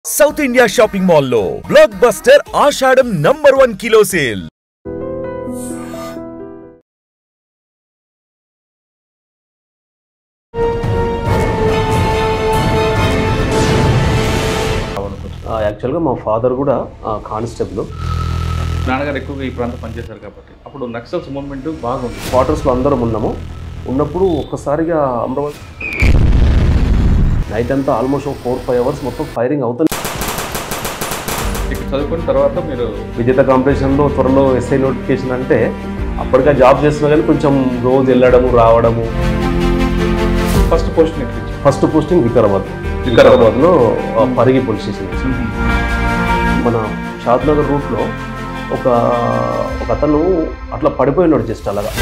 South India shopping mall లో block buster ఆషాఢం #1 kilo sale. యాక్చువల్గా మా ఫాదర్ కూడా కానిస్టేబుల్. నాన్నగారు ఎక్కువగా ఈ ప్రాంతం పనిచేశారు కాబట్టి అప్పుడు నక్సల్స్ మూవ్మెంట్ బాగుంది. క్వార్టర్స్లో అందరం ఉన్నప్పుడు ఒక్కసారిగా అమరావతి నైట్ అంతా ఆల్మోస్ట్ 4-5 అవర్స్ మొత్తం ఫైరింగ్ అవుతుంది. ఇక్కడ చదువుకున్న తర్వాత మీరు విజేత కాంపిటీషన్లో త్వరలో ఎస్ఐ నోటిఫికేషన్ అంటే అప్పటిగా జాబ్ చేస్తున్నా కానీ కొంచెం రోజు వెళ్ళడము రావడము. ఫస్ట్ పోస్టింగ్ వికారాబాద్లో పరిగి పోలీస్ స్టేషన్. మన షాద్నగర్ రూట్లో ఒక అతను అట్లా పడిపోయినాడు జస్ట్ అలాగా.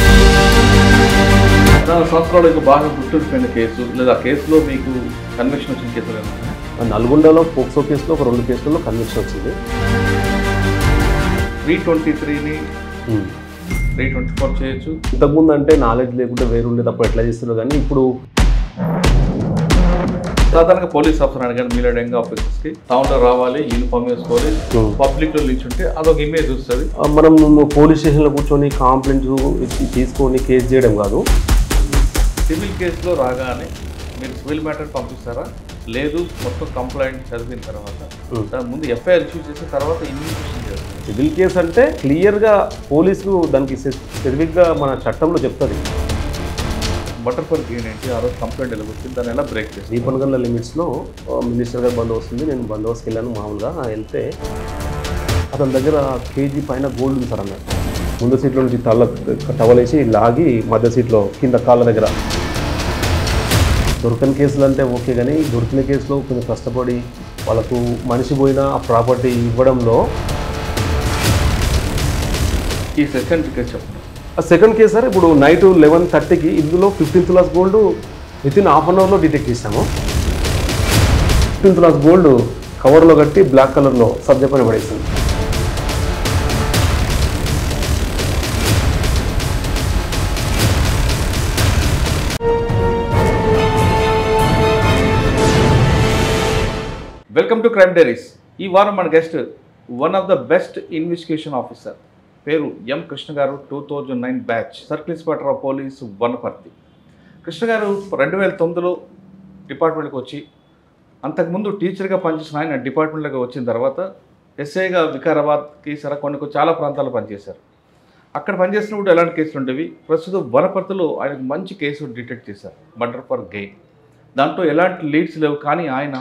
14 సంవత్సరాలు బాగా గుర్తుండిపోయిన కేసు లేదా కేసులో మీకు కన్విక్షన్ వచ్చిన కేసులు ఏమన్నా? నల్గొండలో పోక్సో కేసులో ఒక 2 కేసులలో కన్విక్షన్ వచ్చింది. 323ని 324 చేయొచ్చు. ఇంతకుముందు అంటే నాలెడ్జ్ లేకుంటే వేరు ఉండేది, అప్పుడు ఎట్లా చేస్తున్నారు. కానీ ఇప్పుడు సాధారణంగా పోలీస్ ఆఫీసర్ అనగానే మీలో యంగ్ ఆఫీసర్స్కి టౌన్లో రావాలి, యూనిఫామ్ వేసుకోవాలి, పబ్లిక్లో నిల్చుంటే అదొక ఇమేజ్ వస్తుంది. మనం పోలీస్ స్టేషన్లో కూర్చొని కంప్లైంట్స్ తీసుకొని కేసు చేయడం కాదు. సివిల్ కేసులో రాగానే మీరు సివిల్ మ్యాటర్ పంపిస్తారా? లేదు, మొత్తం కంప్లైంట్ చదివిన తర్వాత దాని ముందు ఎఫ్ఐఆర్ ఇష్యూ చేసిన తర్వాత ఇన్వెస్టిగేషన్ చేస్తారు. సివిల్ కేసు అంటే క్లియర్గా పోలీసులు దానికి స్పెసిఫిక్గా మన చట్టంలో చెప్తుంది. బటర్ఫ్లై గెయిన్ ఏంటి, ఆ రోజు కంప్లైంట్ ఎలా వచ్చింది, దాన్ని ఎలా బ్రేక్ చేసి 3 గంటల లిమిట్స్లో మినిస్టర్ గారు బందోబస్తు ఉంది. నేను బందోబస్తుకి వెళ్ళాను. మామూలుగా వెళ్తే అతని దగ్గర కేజీ పైన గోల్డ్ ఉంది సార్ అన్నారు. ముందు సీట్లో నుంచి టవలేసి లాగి మధ్య సీట్లో కింద కాళ్ళ దగ్గర. దొరకని కేసులు అంటే ఓకే, కానీ దొరికిన కేసులో కొంచెం కష్టపడి వాళ్ళకు మనిషి పోయిన ఆ ప్రాపర్టీ ఇవ్వడంలో. ఈ సెకండ్ కేసు చెప్పండి. సెకండ్ కేసు సార్, ఇప్పుడు నైట్ 11:30కి ఇందులో 15 తులాస్ గోల్డ్ వితిన్ ½ an hourలో డిటెక్ట్ చేసాము. 15 తులాస్ గోల్డ్ కవర్లో కట్టి బ్లాక్ కలర్లో సబ్జె పని పడేసింది. Welcome to crime diaries. ఈ వారం మన guest one of the best investigation officer, పేరు ఎం కృష్ణ గారు. 2009 batch, circle inspector of police Wanaparthy. Krishna గారు 2009లో డిపార్ట్మెంట్కి వచ్చి, అంతకుముందు టీచర్గా పనిచేసిన ఆయన డిపార్ట్మెంట్లోకి వచ్చిన తర్వాత ఎస్ఐగా వికారాబాద్కి కొన్ని చాలా ప్రాంతాల్లో పనిచేశారు. అక్కడ పనిచేసినప్పుడు ఎలాంటి కేసులు ఉండేవి? ప్రస్తుతం వనపర్తిలో ఆయనకు మంచి కేసు డిటెక్ట్ చేశారు, మర్డర్ ఫర్ గెయిన్. దాంట్లో ఎలాంటి లీడ్స్ లేవు, కానీ ఆయన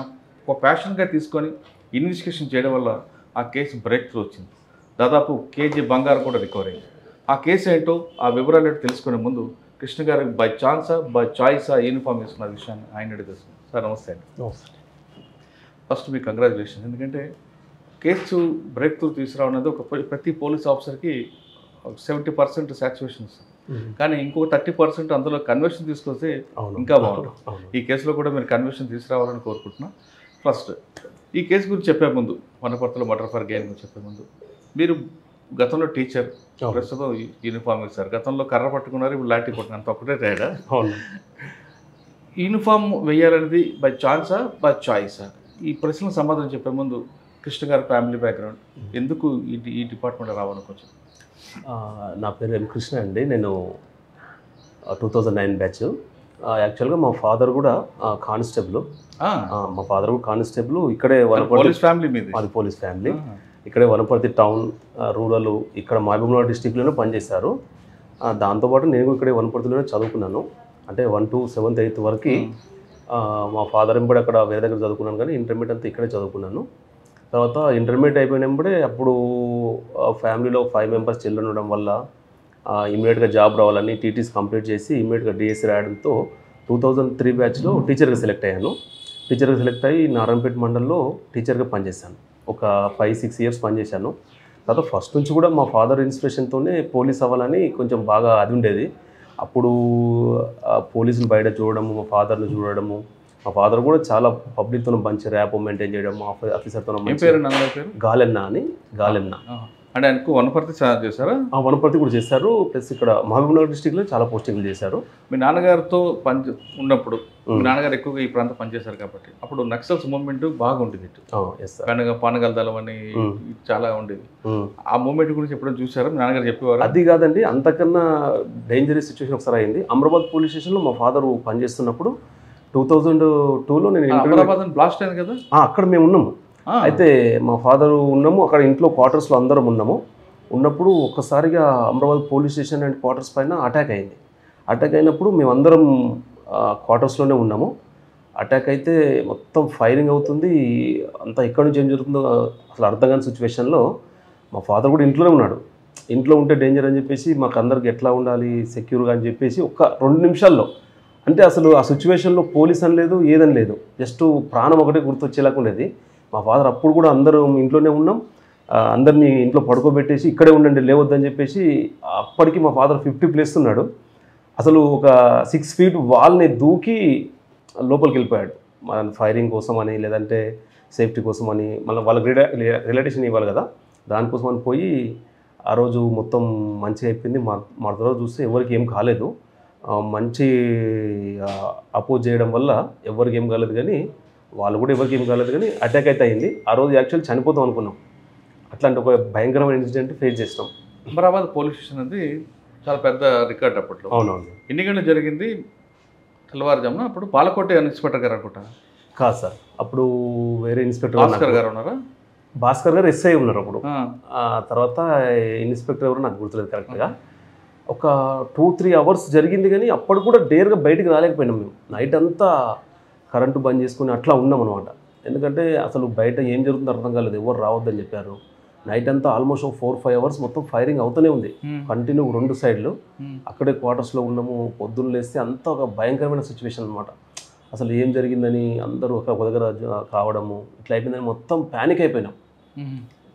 ఒక ప్యాషన్గా తీసుకొని ఇన్వెస్టిగేషన్ చేయడం వల్ల ఆ కేసు బ్రేక్ త్రూ వచ్చింది. దాదాపు కేజీ బంగారం కూడా రికవర్ అయింది. ఆ కేసు ఏంటో, ఆ వివరాలు ఏంటో తెలుసుకునే ముందు కృష్ణ గారు బై ఛాన్సా బై చాయిసా యూనిఫామ్ వేసుకున్న విషయాన్ని ఆయన తెలుస్తుంది. సార్ నమస్తే అండి. ఫస్ట్ మీకు కంగ్రాచులేషన్. ఎందుకంటే కేసు బ్రేక్ త్రూ తీసుకురావడం అనేది ప్రతి పోలీస్ ఆఫీసర్కి 70% సాటిస్ఫాక్షన్స్, కానీ ఇంకో 30% అందులో కన్వర్షన్ తీసుకొస్తే ఇంకా బాగుంటుంది. ఈ కేసులో కూడా మీరు కన్వర్షన్ తీసుకురావాలని కోరుకుంటున్నాను. ఫస్ట్ ఈ కేసు గురించి చెప్పే ముందు, వనపర్తిలో మర్డర్ ఫర్ గెయిన్ గురించి చెప్పే ముందు, మీరు గతంలో టీచర్, ప్రస్తుతం యూనిఫామ్ వేశారు. గతంలో కర్ర పట్టుకున్నారు, ఇప్పుడు లాఠీ పట్టుకున్నారు, అంత ఒకటే తేడా. యూనిఫామ్ వేయాలనేది బై ఛాన్సా బై చాయిసా? ఈ ప్రశ్నకు సమాధానం చెప్పే ముందు కృష్ణ గారి ఫ్యామిలీ బ్యాక్గ్రౌండ్, ఎందుకు ఈ డిపార్ట్మెంట్ రావాలనుకోవచ్చు? నా పేరు ఎం కృష్ణ అండి. నేను 2009 బ్యాచ్. యాక్చువల్గా మా ఫాదర్ కూడా కానిస్టేబుల్. ఇక్కడే పోలీస్ ఫ్యామిలీ మీద. అది పోలీస్ ఫ్యామిలీ. ఇక్కడే వనపర్తి టౌన్, రూరల్, ఇక్కడ మహబూబ్నగర్ డిస్టిక్లోనే పనిచేశారు. దాంతోపాటు నేను ఇక్కడే వనపర్తిలోనే చదువుకున్నాను. అంటే 1 to 7th 8th వరకు మా ఫాదర్ ఎంబడి అక్కడ వేరే దగ్గర చదువుకున్నాను, కానీ ఇంటర్మీడియట్ అంతా ఇక్కడే చదువుకున్నాను. తర్వాత ఇంటర్మీడియట్ అయిపోయినప్పుడే అప్పుడు ఫ్యామిలీలో 5 మెంబర్స్ చిల్డ్రన్ ఉండడం వల్ల ఇమీడియట్గా జాబ్ రావాలని టీటీస్ కంప్లీట్ చేసి ఇమీడియట్గా డిఎస్సి రాయడంతో 2003 బ్యాచ్లో టీచర్గా సెలెక్ట్ అయ్యాను. టీచర్గా సెలెక్ట్ అయ్యి నారాయణపేట మండలంలో టీచర్గా పనిచేశాను. ఒక 5-6 years పనిచేశాను. తర్వాత ఫస్ట్ నుంచి కూడా మా ఫాదర్ ఇన్స్పిరేషన్తోనే పోలీస్ అవ్వాలని కొంచెం బాగా అది ఉండేది. అప్పుడు పోలీసులు బయట చూడడము, మా ఫాదర్ని చూడడము. మా ఫాదర్ కూడా చాలా పబ్లిక్తో మంచి ర్యాప్ మెయింటైన్ చేయడం, ఆఫీసర్తో. పేరు గాలెన్న. అంటే ఆయనకు వనపర్తి చేశారా? వనపర్తి కూడా చేశారు, ప్లస్ ఇక్కడ మహబూబ్నగర్ డిస్టిక్లో చాలా పోస్టింగ్లు చేశారు. మీ నాన్నగారితో ఉన్నప్పుడు మీ నాన్నగారు ఎక్కువగా ఈ ప్రాంతం పనిచేశారు కాబట్టి అప్పుడు నక్సల్స్ మూవ్మెంట్ బాగా ఉండేది. పానగల్ దళం అని చాలా ఉండేది. ఆ మూవ్మెంట్ గురించి ఎప్పుడైనా చూసారా? మీ నాన్నగారు చెప్పేవారు? అది కాదండి, అంతకన్నా డేంజరస్ సిచ్యువేషన్ ఒకసారి అయింది. అమరాబాద్ పోలీస్ స్టేషన్లో మా ఫాదర్ పనిచేస్తున్నప్పుడు 2002లో నేను అమరాబాద్ బ్లాస్ట్ అయింది కదా, అక్కడ మేము ఉన్నాము. అయితే మా ఫాదర్ ఉన్నాము అక్కడ, ఇంట్లో క్వార్టర్స్లో అందరం ఉన్నప్పుడు ఒక్కసారిగా Amrabad police station and quarters పైన అటాక్ అయింది. అటాక్ అయినప్పుడు మేమందరం క్వార్టర్స్లోనే ఉన్నాము. అటాక్ అయితే మొత్తం ఫైరింగ్ అవుతుంది, అంతా ఎక్కడి నుంచి ఏం జరుగుతుందో అసలు అర్థం కాని సిచ్యువేషన్లో మా ఫాదర్ కూడా ఇంట్లోనే ఉన్నాడు. ఇంట్లో ఉంటే డేంజర్ అని చెప్పేసి మాకు అందరికి ఎట్లా ఉండాలి సెక్యూర్గా అని చెప్పేసి ఒక్క 2 నిమిషాల్లో, అంటే అసలు ఆ సిచ్యువేషన్లో పోలీస్ అని లేదు ఏదని లేదు, జస్ట్ ప్రాణం ఒకటే గుర్తొచ్చేలాగా ఉండేది. మా ఫాదర్ అప్పుడు కూడా అందరం ఇంట్లోనే ఉన్నాం, అందరినీ ఇంట్లో పడుకోబెట్టేసి ఇక్కడే ఉండండి లేవద్దని చెప్పేసి, అప్పటికి మా ఫాదర్ 50 ప్లస్ ఉన్నాడు. అసలు ఒక 6 ఫీట్ వాల్ని దూకి లోపలికి వెళ్ళిపోయాడు, మన ఫైరింగ్ కోసం అని లేదంటే సేఫ్టీ కోసం అని, మళ్ళీ వాళ్ళకి రిలేటేషన్ ఇవ్వాలి కదా దానికోసం అని పోయి ఆ రోజు మొత్తం మంచిగా అయిపోయింది. మా తర్వాత చూస్తే ఎవరికి ఏం కాలేదు, మంచి అపోజ్ చేయడం వల్ల ఎవరికి ఏం కాలేదు, కానీ వాళ్ళు కూడా ఎవరికి ఏం కాలేదు, కానీ అటాక్ అయితే అయింది. ఆ రోజు యాక్చువల్లీ చనిపోతాం అనుకున్నాం. అట్లాంటి ఒక భయంకరమైన ఇన్సిడెంట్ ఫేస్ చేస్తాం. అమరాబాద్ పోలీస్ స్టేషన్ అనేది చాలా పెద్ద రికార్డ్ అప్పట్లో. అవునవును. ఎన్ని గంటలు జరిగింది? తెల్లవారుజామున. అప్పుడు పాలకోట ఇన్స్పెక్టర్ గారు అనుకుంటా. కాదు సార్, అప్పుడు వేరే ఇన్స్పెక్టర్ భాస్కర్ గారు ఉన్నారా? భాస్కర్ గారు ఎస్ఐ ఉన్నారు అప్పుడు. తర్వాత ఇన్స్పెక్టర్ ఎవరు నాకు గుర్తులేదు కరెక్ట్గా. ఒక 2-3 అవర్స్ జరిగింది, కానీ అప్పుడు కూడా డేర్గా బయటికి రాలేకపోయినాం మేము. నైట్ అంతా కరెంటు బంద్ చేసుకుని అట్లా ఉన్నాం అనమాట. ఎందుకంటే అసలు బయట ఏం జరుగుతుందో అర్థం కాలేదు, ఎవరు రావద్దని చెప్పారు. నైట్ అంతా ఆల్మోస్ట్ 4-5 అవర్స్ మొత్తం ఫైరింగ్ అవుతూనే ఉంది కంటిన్యూ 2 సైడ్లు. అక్కడే క్వార్టర్స్లో ఉన్నాము. పొద్దున్న లేస్తే అంతా ఒక భయంకరమైన సిచ్యువేషన్ అనమాట. అసలు ఏం జరిగిందని అందరూ ఒక దగ్గర కావడము ఇట్లా అయిపోయిందని మొత్తం ప్యానిక్ అయిపోయినాం.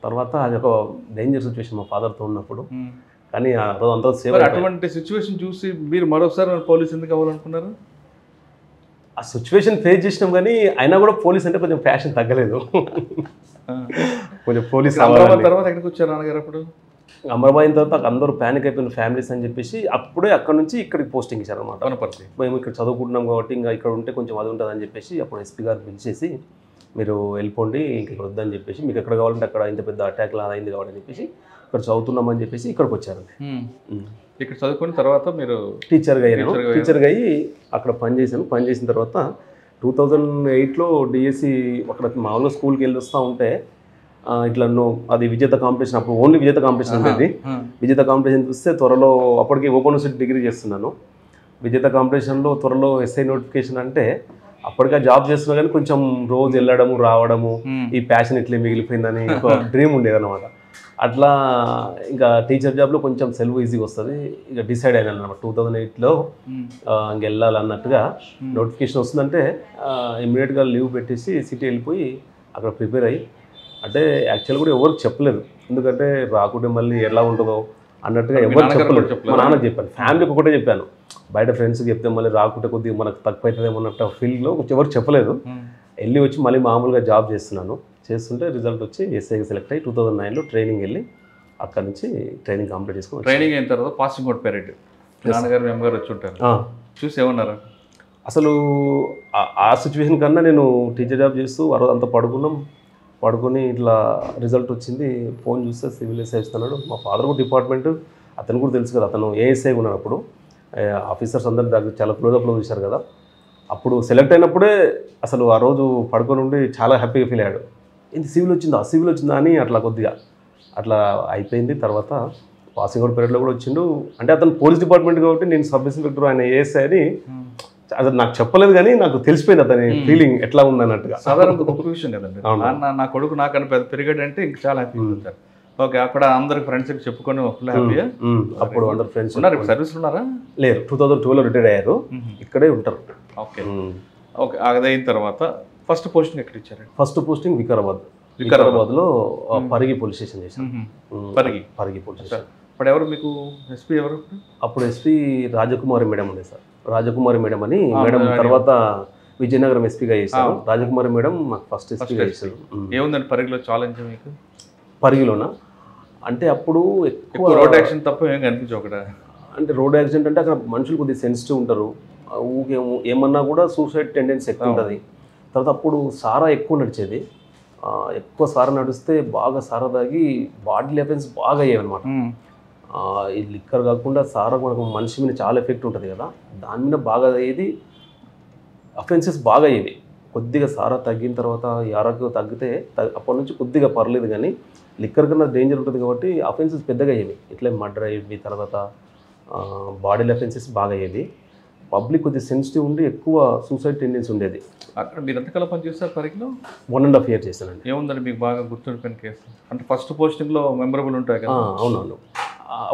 తర్వాత అది ఒక డేంజర్ సిచ్యువేషన్ మా ఫాదర్తో ఉన్నప్పుడు. కానీ ఆ రోజు అంతా సేవ్. అటువంటి సిచ్యువేషన్ చూసి మీరు మరోసారి పోలీస్ ఎందుకు అవ్వాలనుకున్నారు? ఆ సిచ్యువేషన్ ఫేస్ చేసినాం, కానీ అయినా కూడా పోలీస్ అంటే కొంచెం ఫ్యాషన్ తగ్గలేదు. కొంచెం పోలీస్ తర్వాత ఎక్కడికి వచ్చారు నాన్నగారు? అప్పుడు అమరాబాద్ అయిన తర్వాత అందరూ ప్యానిక్ అయిపోయిన ఫ్యామిలీస్ అని చెప్పేసి అప్పుడే అక్కడ నుంచి ఇక్కడికి పోస్టింగ్ ఇచ్చారు అనమాట. మేము ఇక్కడ చదువుకుంటున్నాం కాబట్టి ఇంకా ఇక్కడ ఉంటే కొంచెం అది ఉంటుంది అని చెప్పేసి అప్పుడు ఎస్పీ గారు పిలిచేసి మీరు వెళ్ళిపోండి, ఇంక ఇక్కడ వద్దని చెప్పేసి, మీకు ఎక్కడ కావాలంటే అక్కడ ఇంత పెద్ద అటాక్ లా అయింది కాబట్టి అని చెప్పేసి ఇక్కడ చదువుతున్నామని చెప్పేసి ఇక్కడికి వచ్చారండి. ఇక్కడ చదువుకున్న తర్వాత మీరు టీచర్గా అయ్యి అక్కడ పనిచేసిన తర్వాత 2008లో డిఎస్సి అక్కడ మామూలుగా స్కూల్కి వెళ్ళి వస్తూ ఉంటే ఇట్లా అది విజేత కాంపిటీషన్, అప్పుడు ఓన్లీ విజేత కాంపిటీషన్ ఉండేది. విజేత కాంపిటీషన్ చూస్తే త్వరలో అప్పటికి ఓపెన్ యూనివర్సిటీ డిగ్రీ చేస్తున్నాను. విజేత కాంపిటీషన్లో త్వరలో ఎస్ఐ నోటిఫికేషన్ అంటే అప్పటికే జాబ్ చేస్తున్నా కానీ కొంచెం రోజు వెళ్ళడము రావడము ఈ ప్యాషన్ ఇట్లే మిగిలిపోయిందని ఒక డ్రీమ్ ఉండేది అనమాట. అట్లా ఇంకా టీచర్ జాబ్లో కొంచెం సెలవు ఈజీగా వస్తుంది, ఇక డిసైడ్ అయినా అనమాట 2008లో ఇంక వెళ్ళాలన్నట్టుగా. నోటిఫికేషన్ వస్తుందంటే ఇమ్మీడియట్గా లీవ్ పెట్టేసి సిటీ వెళ్ళిపోయి అక్కడ ప్రిపేర్ అయ్యి, అంటే యాక్చువల్ కూడా ఎవరికి చెప్పలేదు, ఎందుకంటే రాకుంటే మళ్ళీ ఎలా ఉంటుందో అన్నట్టుగా ఎవరు చెప్పలేదు. మా నాన్నకి చెప్పాను, ఫ్యామిలీకి ఒకటే చెప్పాను, బయట ఫ్రెండ్స్కి చెప్తే మళ్ళీ రాకుంటే కొద్దిగా మనకు తక్కువ అవుతుందేమో అన్నట్టు ఫీల్డ్లో ఎవరు చెప్పలేదు. వెళ్ళి వచ్చి మళ్ళీ మామూలుగా జాబ్ చేస్తుంటే రిజల్ట్ వచ్చి ఎస్ఐకి సెలెక్ట్ అయ్యి 2009లో ట్రైనింగ్ వెళ్ళి అక్కడ నుంచి ట్రైనింగ్ కంప్లీట్ చేసుకుని ట్రైనింగ్ అయిన తర్వాత పాసింగ్ అవుట్ పీరియడ్ నాన్నగారు మేమగారు వచ్చి ఉంటారు, చూసి ఏమన్నారు? అసలు ఆ సిచ్యువేషన్ కన్నా నేను టీచర్ జాబ్ చేస్తూ ఆ రోజు అంతా పడుకొని ఇట్లా రిజల్ట్ వచ్చింది, ఫోన్ చూస్తే సివిల్ ఎస్ఐ ఇస్తున్నాడు. మా ఫాదర్ కూడా డిపార్ట్మెంట్ అతను కూడా తెలుసు కదా, అతను ఏఎస్ఐగా ఉన్నాడు. అప్పుడు ఆఫీసర్స్ అందరు దగ్గర చాలా క్లోజప్లో చూశారు కదా. అప్పుడు సెలెక్ట్ అయినప్పుడే అసలు ఆ రోజు పడుకొని ఉండి చాలా హ్యాపీగా ఫీల్ అయ్యాడు. ఇది సివిల్ వచ్చిందా అని అట్లా కొద్దిగా అట్లా అయిపోయింది. తర్వాత పాసింగ్ అవుట్ పీరియడ్లో కూడా వచ్చిండు. అంటే అతను పోలీస్ డిపార్ట్మెంట్ కాబట్టి నేను సబ్ ఇన్స్పెక్టర్ ఆయన ఏఎస్ఐ అని అసలు నాకు చెప్పలేదు, కానీ నాకు తెలిసిపోయింది అతని ఫీలింగ్ ఎట్లా ఉందన్నట్టుగా. సాధారణ గొప్ప విషయం కదండి, నా కొడుకు నాకన్నా పెద్ద పెరిగాడు అంటే ఇంకా చాలా హ్యాపీ ఉంటారు. ఓకే, అక్కడ అందరికి ఫ్రెండ్స్కి చెప్పుకొని హ్యాపీగా. అప్పుడు అందరు ఫ్రెండ్స్ ఉన్నారు. సర్వీస్ ఉన్నారా? లేరు, 2012లో రిటైర్ అయ్యారు, ఇక్కడే ఉంటారు. Okay okay. అది అయిన తర్వాత ఫస్ట్ పోస్టింగ్ ఎక్కడ ఇచ్చారు? ఫస్ట్ పోస్టింగ్ వికారాబాద్లో పరిగి పోలీస్ స్టేషన్ చేశాను. Parigi police station. ఇప్పుడు ఎవరు మీకు ఎస్పీ ఎవరు? అప్పుడు ఎస్పీ రాజకుమారి మేడం ఉండే సార్, రాజకుమారి మేడం అని మేడం. తర్వాత విజయనగరం ఎస్పీగా చేశారు. రాజకుమారి మేడం మాకు ఫస్ట్ ఎస్పీగా చేశారు. ఏముందండి పరిగిలో ఛాలెంజ్ మీకు? పరిగిలోన అంటే అప్పుడు ఎక్కువ రోడ్ యాక్షన్ తప్ప ఏం కనిపించవు అక్కడ. అంటే రోడ్ యాక్సిడెంట్ అంటే అక్కడ మనుషులు కొద్దిగా సెన్సిటివ్ ఉంటారు, ఊకే ఏమన్నా కూడా సూసైడ్ టెండెన్సీ ఎక్కువ ఉంటుంది. తర్వాత అప్పుడు సారా ఎక్కువ నడిచేది, ఎక్కువ సారా నడిస్తే బాగా సారా తాగి బాడీ ఎఫెక్ట్స్ బాగా అయ్యాయి అనమాట. ఈ లిక్కర్ కాకుండా సారా మనకు మనిషి మీద చాలా ఎఫెక్ట్ ఉంటుంది కదా, దాని మీద బాగా అయ్యేది, అఫెన్సెస్ బాగా అయ్యేవి. కొద్దిగా సారా తగ్గిన తర్వాత ఈ ఆరోగ్యం తగ్గితే అప్పటి నుంచి కొద్దిగా పర్లేదు, కానీ లిక్కర్ కన్నా డేంజర్ ఉంటుంది కాబట్టి అఫెన్సెస్ పెద్దగా అయ్యేవి. ఇట్లా మర్డర్ అయ్యేవి, తర్వాత బాడీ అఫెన్సెస్ బాగా అయ్యేది. పబ్లిక్ కొద్దిగా సెన్సిటివ్ ఉండి ఎక్కువ సూసైడ్ టెండెన్సీ ఉండేది. అక్కడ మీరు ఎంతకాలం పనిచేస్తారు పరిగిలో? 1.5 years చేశానండి. ఏముందండి మీకు బాగా గుర్తుండిపోయిన కేసు? అంటే ఫస్ట్ పోస్టింగ్లో మెమరబుల్ ఉంటాయి కదా? అవునవును.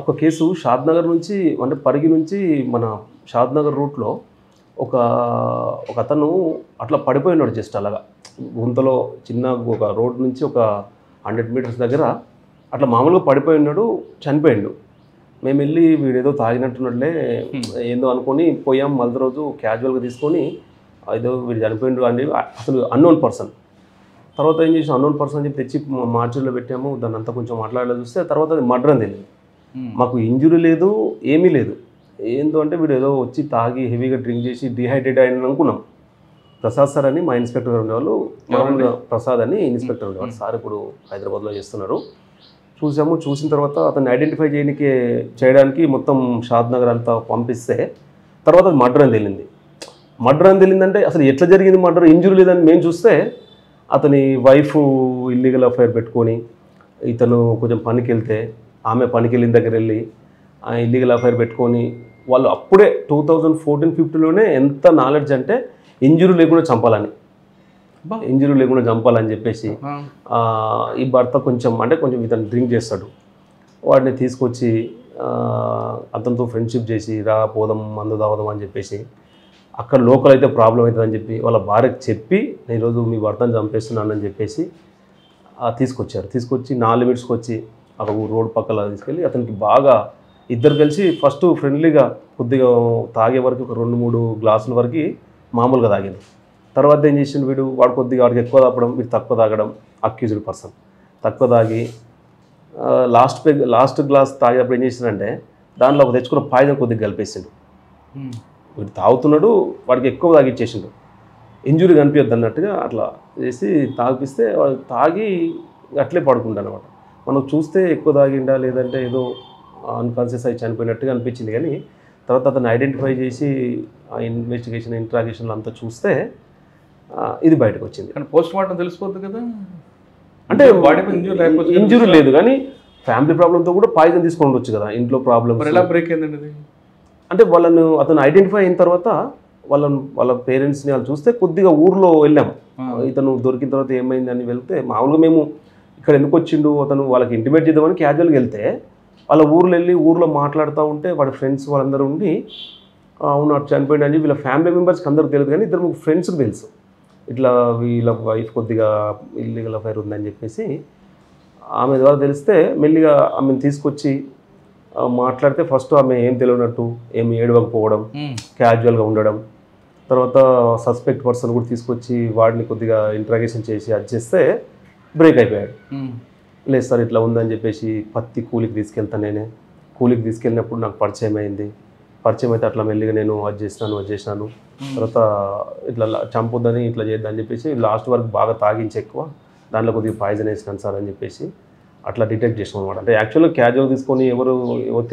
ఒక కేసు షాద్నగర్ నుంచి, అంటే పరిగి నుంచి మన షాద్నగర్ రూట్లో ఒక అతను అట్లా పడిపోయినాడు, జస్ట్ అలాగా గుంతలో, చిన్న ఒక రోడ్ నుంచి ఒక 100 meters దగ్గర అట్లా మామూలుగా పడిపోయి ఉన్నాడు, చనిపోయిండు. మేము వెళ్ళి వీడేదో తాగినట్టున్నట్లే ఏందో అనుకొని పోయాం. మళ్ళీ రోజు క్యాజువల్గా తీసుకొని ఏదో వీడు చనిపోయిండు అని, అసలు అన్నోన్ పర్సన్. తర్వాత ఏం చేసాం, అన్నోన్ పర్సన్ అని చెప్పి తెచ్చి మార్చురీలో పెట్టాము. దాన్ని అంతా కొంచెం మాట్లాడలేదు, చూస్తే తర్వాత అది మర్డర్ అని తెలియదు. మాకు ఇంజురీ లేదు, ఏమీ లేదు. ఏందో అంటే వీడు ఏదో వచ్చి తాగి హెవీగా డ్రింక్ చేసి డిహైడ్రేట్ అయిన అనుకున్నాం. ప్రసాద్ సార్ అని మా ఇన్స్పెక్టర్ ఉండేవాళ్ళు, మామూలుగా ప్రసాద్ అని ఇన్స్పెక్టర్ ఉండేవాళ్ళు. సార్ ఇప్పుడు హైదరాబాద్లో చేస్తున్నారు. చూసాము, చూసిన తర్వాత అతన్ని ఐడెంటిఫై చేయడానికి మొత్తం షాద్నగర్ అంతా పంపిస్తే తర్వాత అది మర్డర్ అని తెలియంది. మర్డర్ అని తెలియందంటే అసలు ఎట్లా జరిగింది మర్డర్, ఇంజురీ లేదని మేము చూస్తే అతని వైఫ్ ఇల్లీగల్ అఫైర్ పెట్టుకొని, ఇతను కొంచెం పనికి వెళ్తే ఆమె పనికి వెళ్ళిన దగ్గర వెళ్ళి ఇల్లీగల్ అఫైర్ పెట్టుకొని, వాళ్ళు అప్పుడే 2014-15లోనే ఎంత నాలెడ్జ్ అంటే ఇంజురీ లేకుండా చంపాలని, ఇంజురీ లేకుండా చంపాలని చెప్పేసి ఈ భర్త కొంచెం ఇతను డ్రింక్ చేస్తాడు, వాడిని తీసుకొచ్చి అతనితో ఫ్రెండ్షిప్ చేసి రా పోదాం మందు తాగుదాం అని చెప్పేసి, అక్కడ లోకల్ అయితే ప్రాబ్లం అవుతుందని చెప్పి వాళ్ళ భార్యకు చెప్పి నేను ఈరోజు మీ భర్తను చంపేస్తున్నానని చెప్పేసి తీసుకొచ్చి 4 minutesకి వచ్చి అక్కడ రోడ్ పక్కల తీసుకెళ్ళి అతనికి బాగా ఇద్దరు కలిసి ఫస్ట్ ఫ్రెండ్లీగా కొద్దిగా తాగే వరకు ఒక 2-3 గ్లాసుల వరకు మామూలుగా తాగింది. తర్వాత ఏం చేసిండు వాడు కొద్దిగా వాడికి ఎక్కువ తాగడం, వీడు తక్కువ తాగడం, అక్యూజ్డ్ పర్సన్ తక్కువ తాగి లాస్ట్ గ్లాస్ తాగేటప్పుడు ఏం చేసిందంటే దాంట్లో ఒక తెచ్చుకున్న పాయిజన్ కొద్దిగా కలిపేసిండు. వీడు తాగుతున్నాడు, వాడికి ఎక్కువ తాగిచ్చేసిండు, ఇంజురీ కనిపించద్దు అన్నట్టుగా అట్లా చేసి తాగిపిస్తే వాడు తాగి అట్లే పడుకుంటాడు అనమాట. మనం చూస్తే ఎక్కువ తాగిండా లేదంటే ఏదో అన్కాన్షియస్ అయి చనిపోయినట్టుగా అనిపించింది. కానీ తర్వాత అతను ఐడెంటిఫై చేసి ఆ ఇన్వెస్టిగేషన్ ఇంట్రాగేషన్లు అంతా చూస్తే ఇది బయటకు వచ్చింది. కానీ పోస్ట్ మార్టం తెలిసిపోద్ది కదా, అంటే ఇంజురీ లేదు కానీ ఫ్యామిలీ ప్రాబ్లంతో కూడా పాయిజన్ తీసుకొని ఉండొచ్చు కదా, ఇంట్లో ప్రాబ్లమ్. ఎలా బ్రేక్ అయిందండి? అంటే అతను ఐడెంటిఫై అయిన తర్వాత వాళ్ళ పేరెంట్స్ని వాళ్ళు చూస్తే కొద్దిగా ఊర్లో వెళ్ళాము. ఇతను దొరికిన తర్వాత ఏమైందని వెళ్తే మామూలుగా మేము ఇక్కడ ఎందుకు వచ్చిండు అతను వాళ్ళకి ఇంటిమేట్ చేద్దామని క్యాజువల్గా వెళ్తే వాళ్ళ ఊర్లో వెళ్ళి ఊర్లో మాట్లాడుతూ ఉంటే వాడి ఫ్రెండ్స్ వాళ్ళందరూ ఉండి అవును అటు చనిపోయింది అని వీళ్ళ ఫ్యామిలీ మెంబర్స్కి అందరికి తెలియదు, కానీ 2-3 ఫ్రెండ్స్కి తెలుసు ఇట్లా వీళ్ళ వైఫ్ కొద్దిగా ఇల్లీగల్ అఫైర్ ఉందని చెప్పేసి. ఆమె ద్వారా తెలిస్తే మెల్లిగా ఆమెను తీసుకొచ్చి మాట్లాడితే ఫస్ట్ ఆమె ఏం తెలియనట్టు ఏమి ఏడవకపోవడం, క్యాజువల్గా ఉండడం, తర్వాత సస్పెక్ట్ పర్సన్ కూడా తీసుకొచ్చి వాడిని కొద్దిగా ఇంట్రాగేషన్ చేసి అది చేస్తే బ్రేక్ అయిపోయాడు. లేదు సార్ ఇట్లా ఉందని చెప్పేసి పత్తి కూలికి తీసుకెళ్తాను, నేనే కూలికి తీసుకెళ్ళినప్పుడు నాకు పరిచయం అయితే అట్లా మెల్లిగా నేను అది చేసినాను తర్వాత ఇట్లా చంపొద్దని ఇట్లా చేద్దని చెప్పేసి లాస్ట్ వరకు బాగా తాగించి ఎక్కువ దాంట్లో కొద్దిగా పాయిజన్ వేసినాను సార్ అని చెప్పేసి అట్లా డిటెక్ట్ చేసాం అనమాట. అంటే యాక్చువల్గా క్యాజువల్ తీసుకొని ఎవరు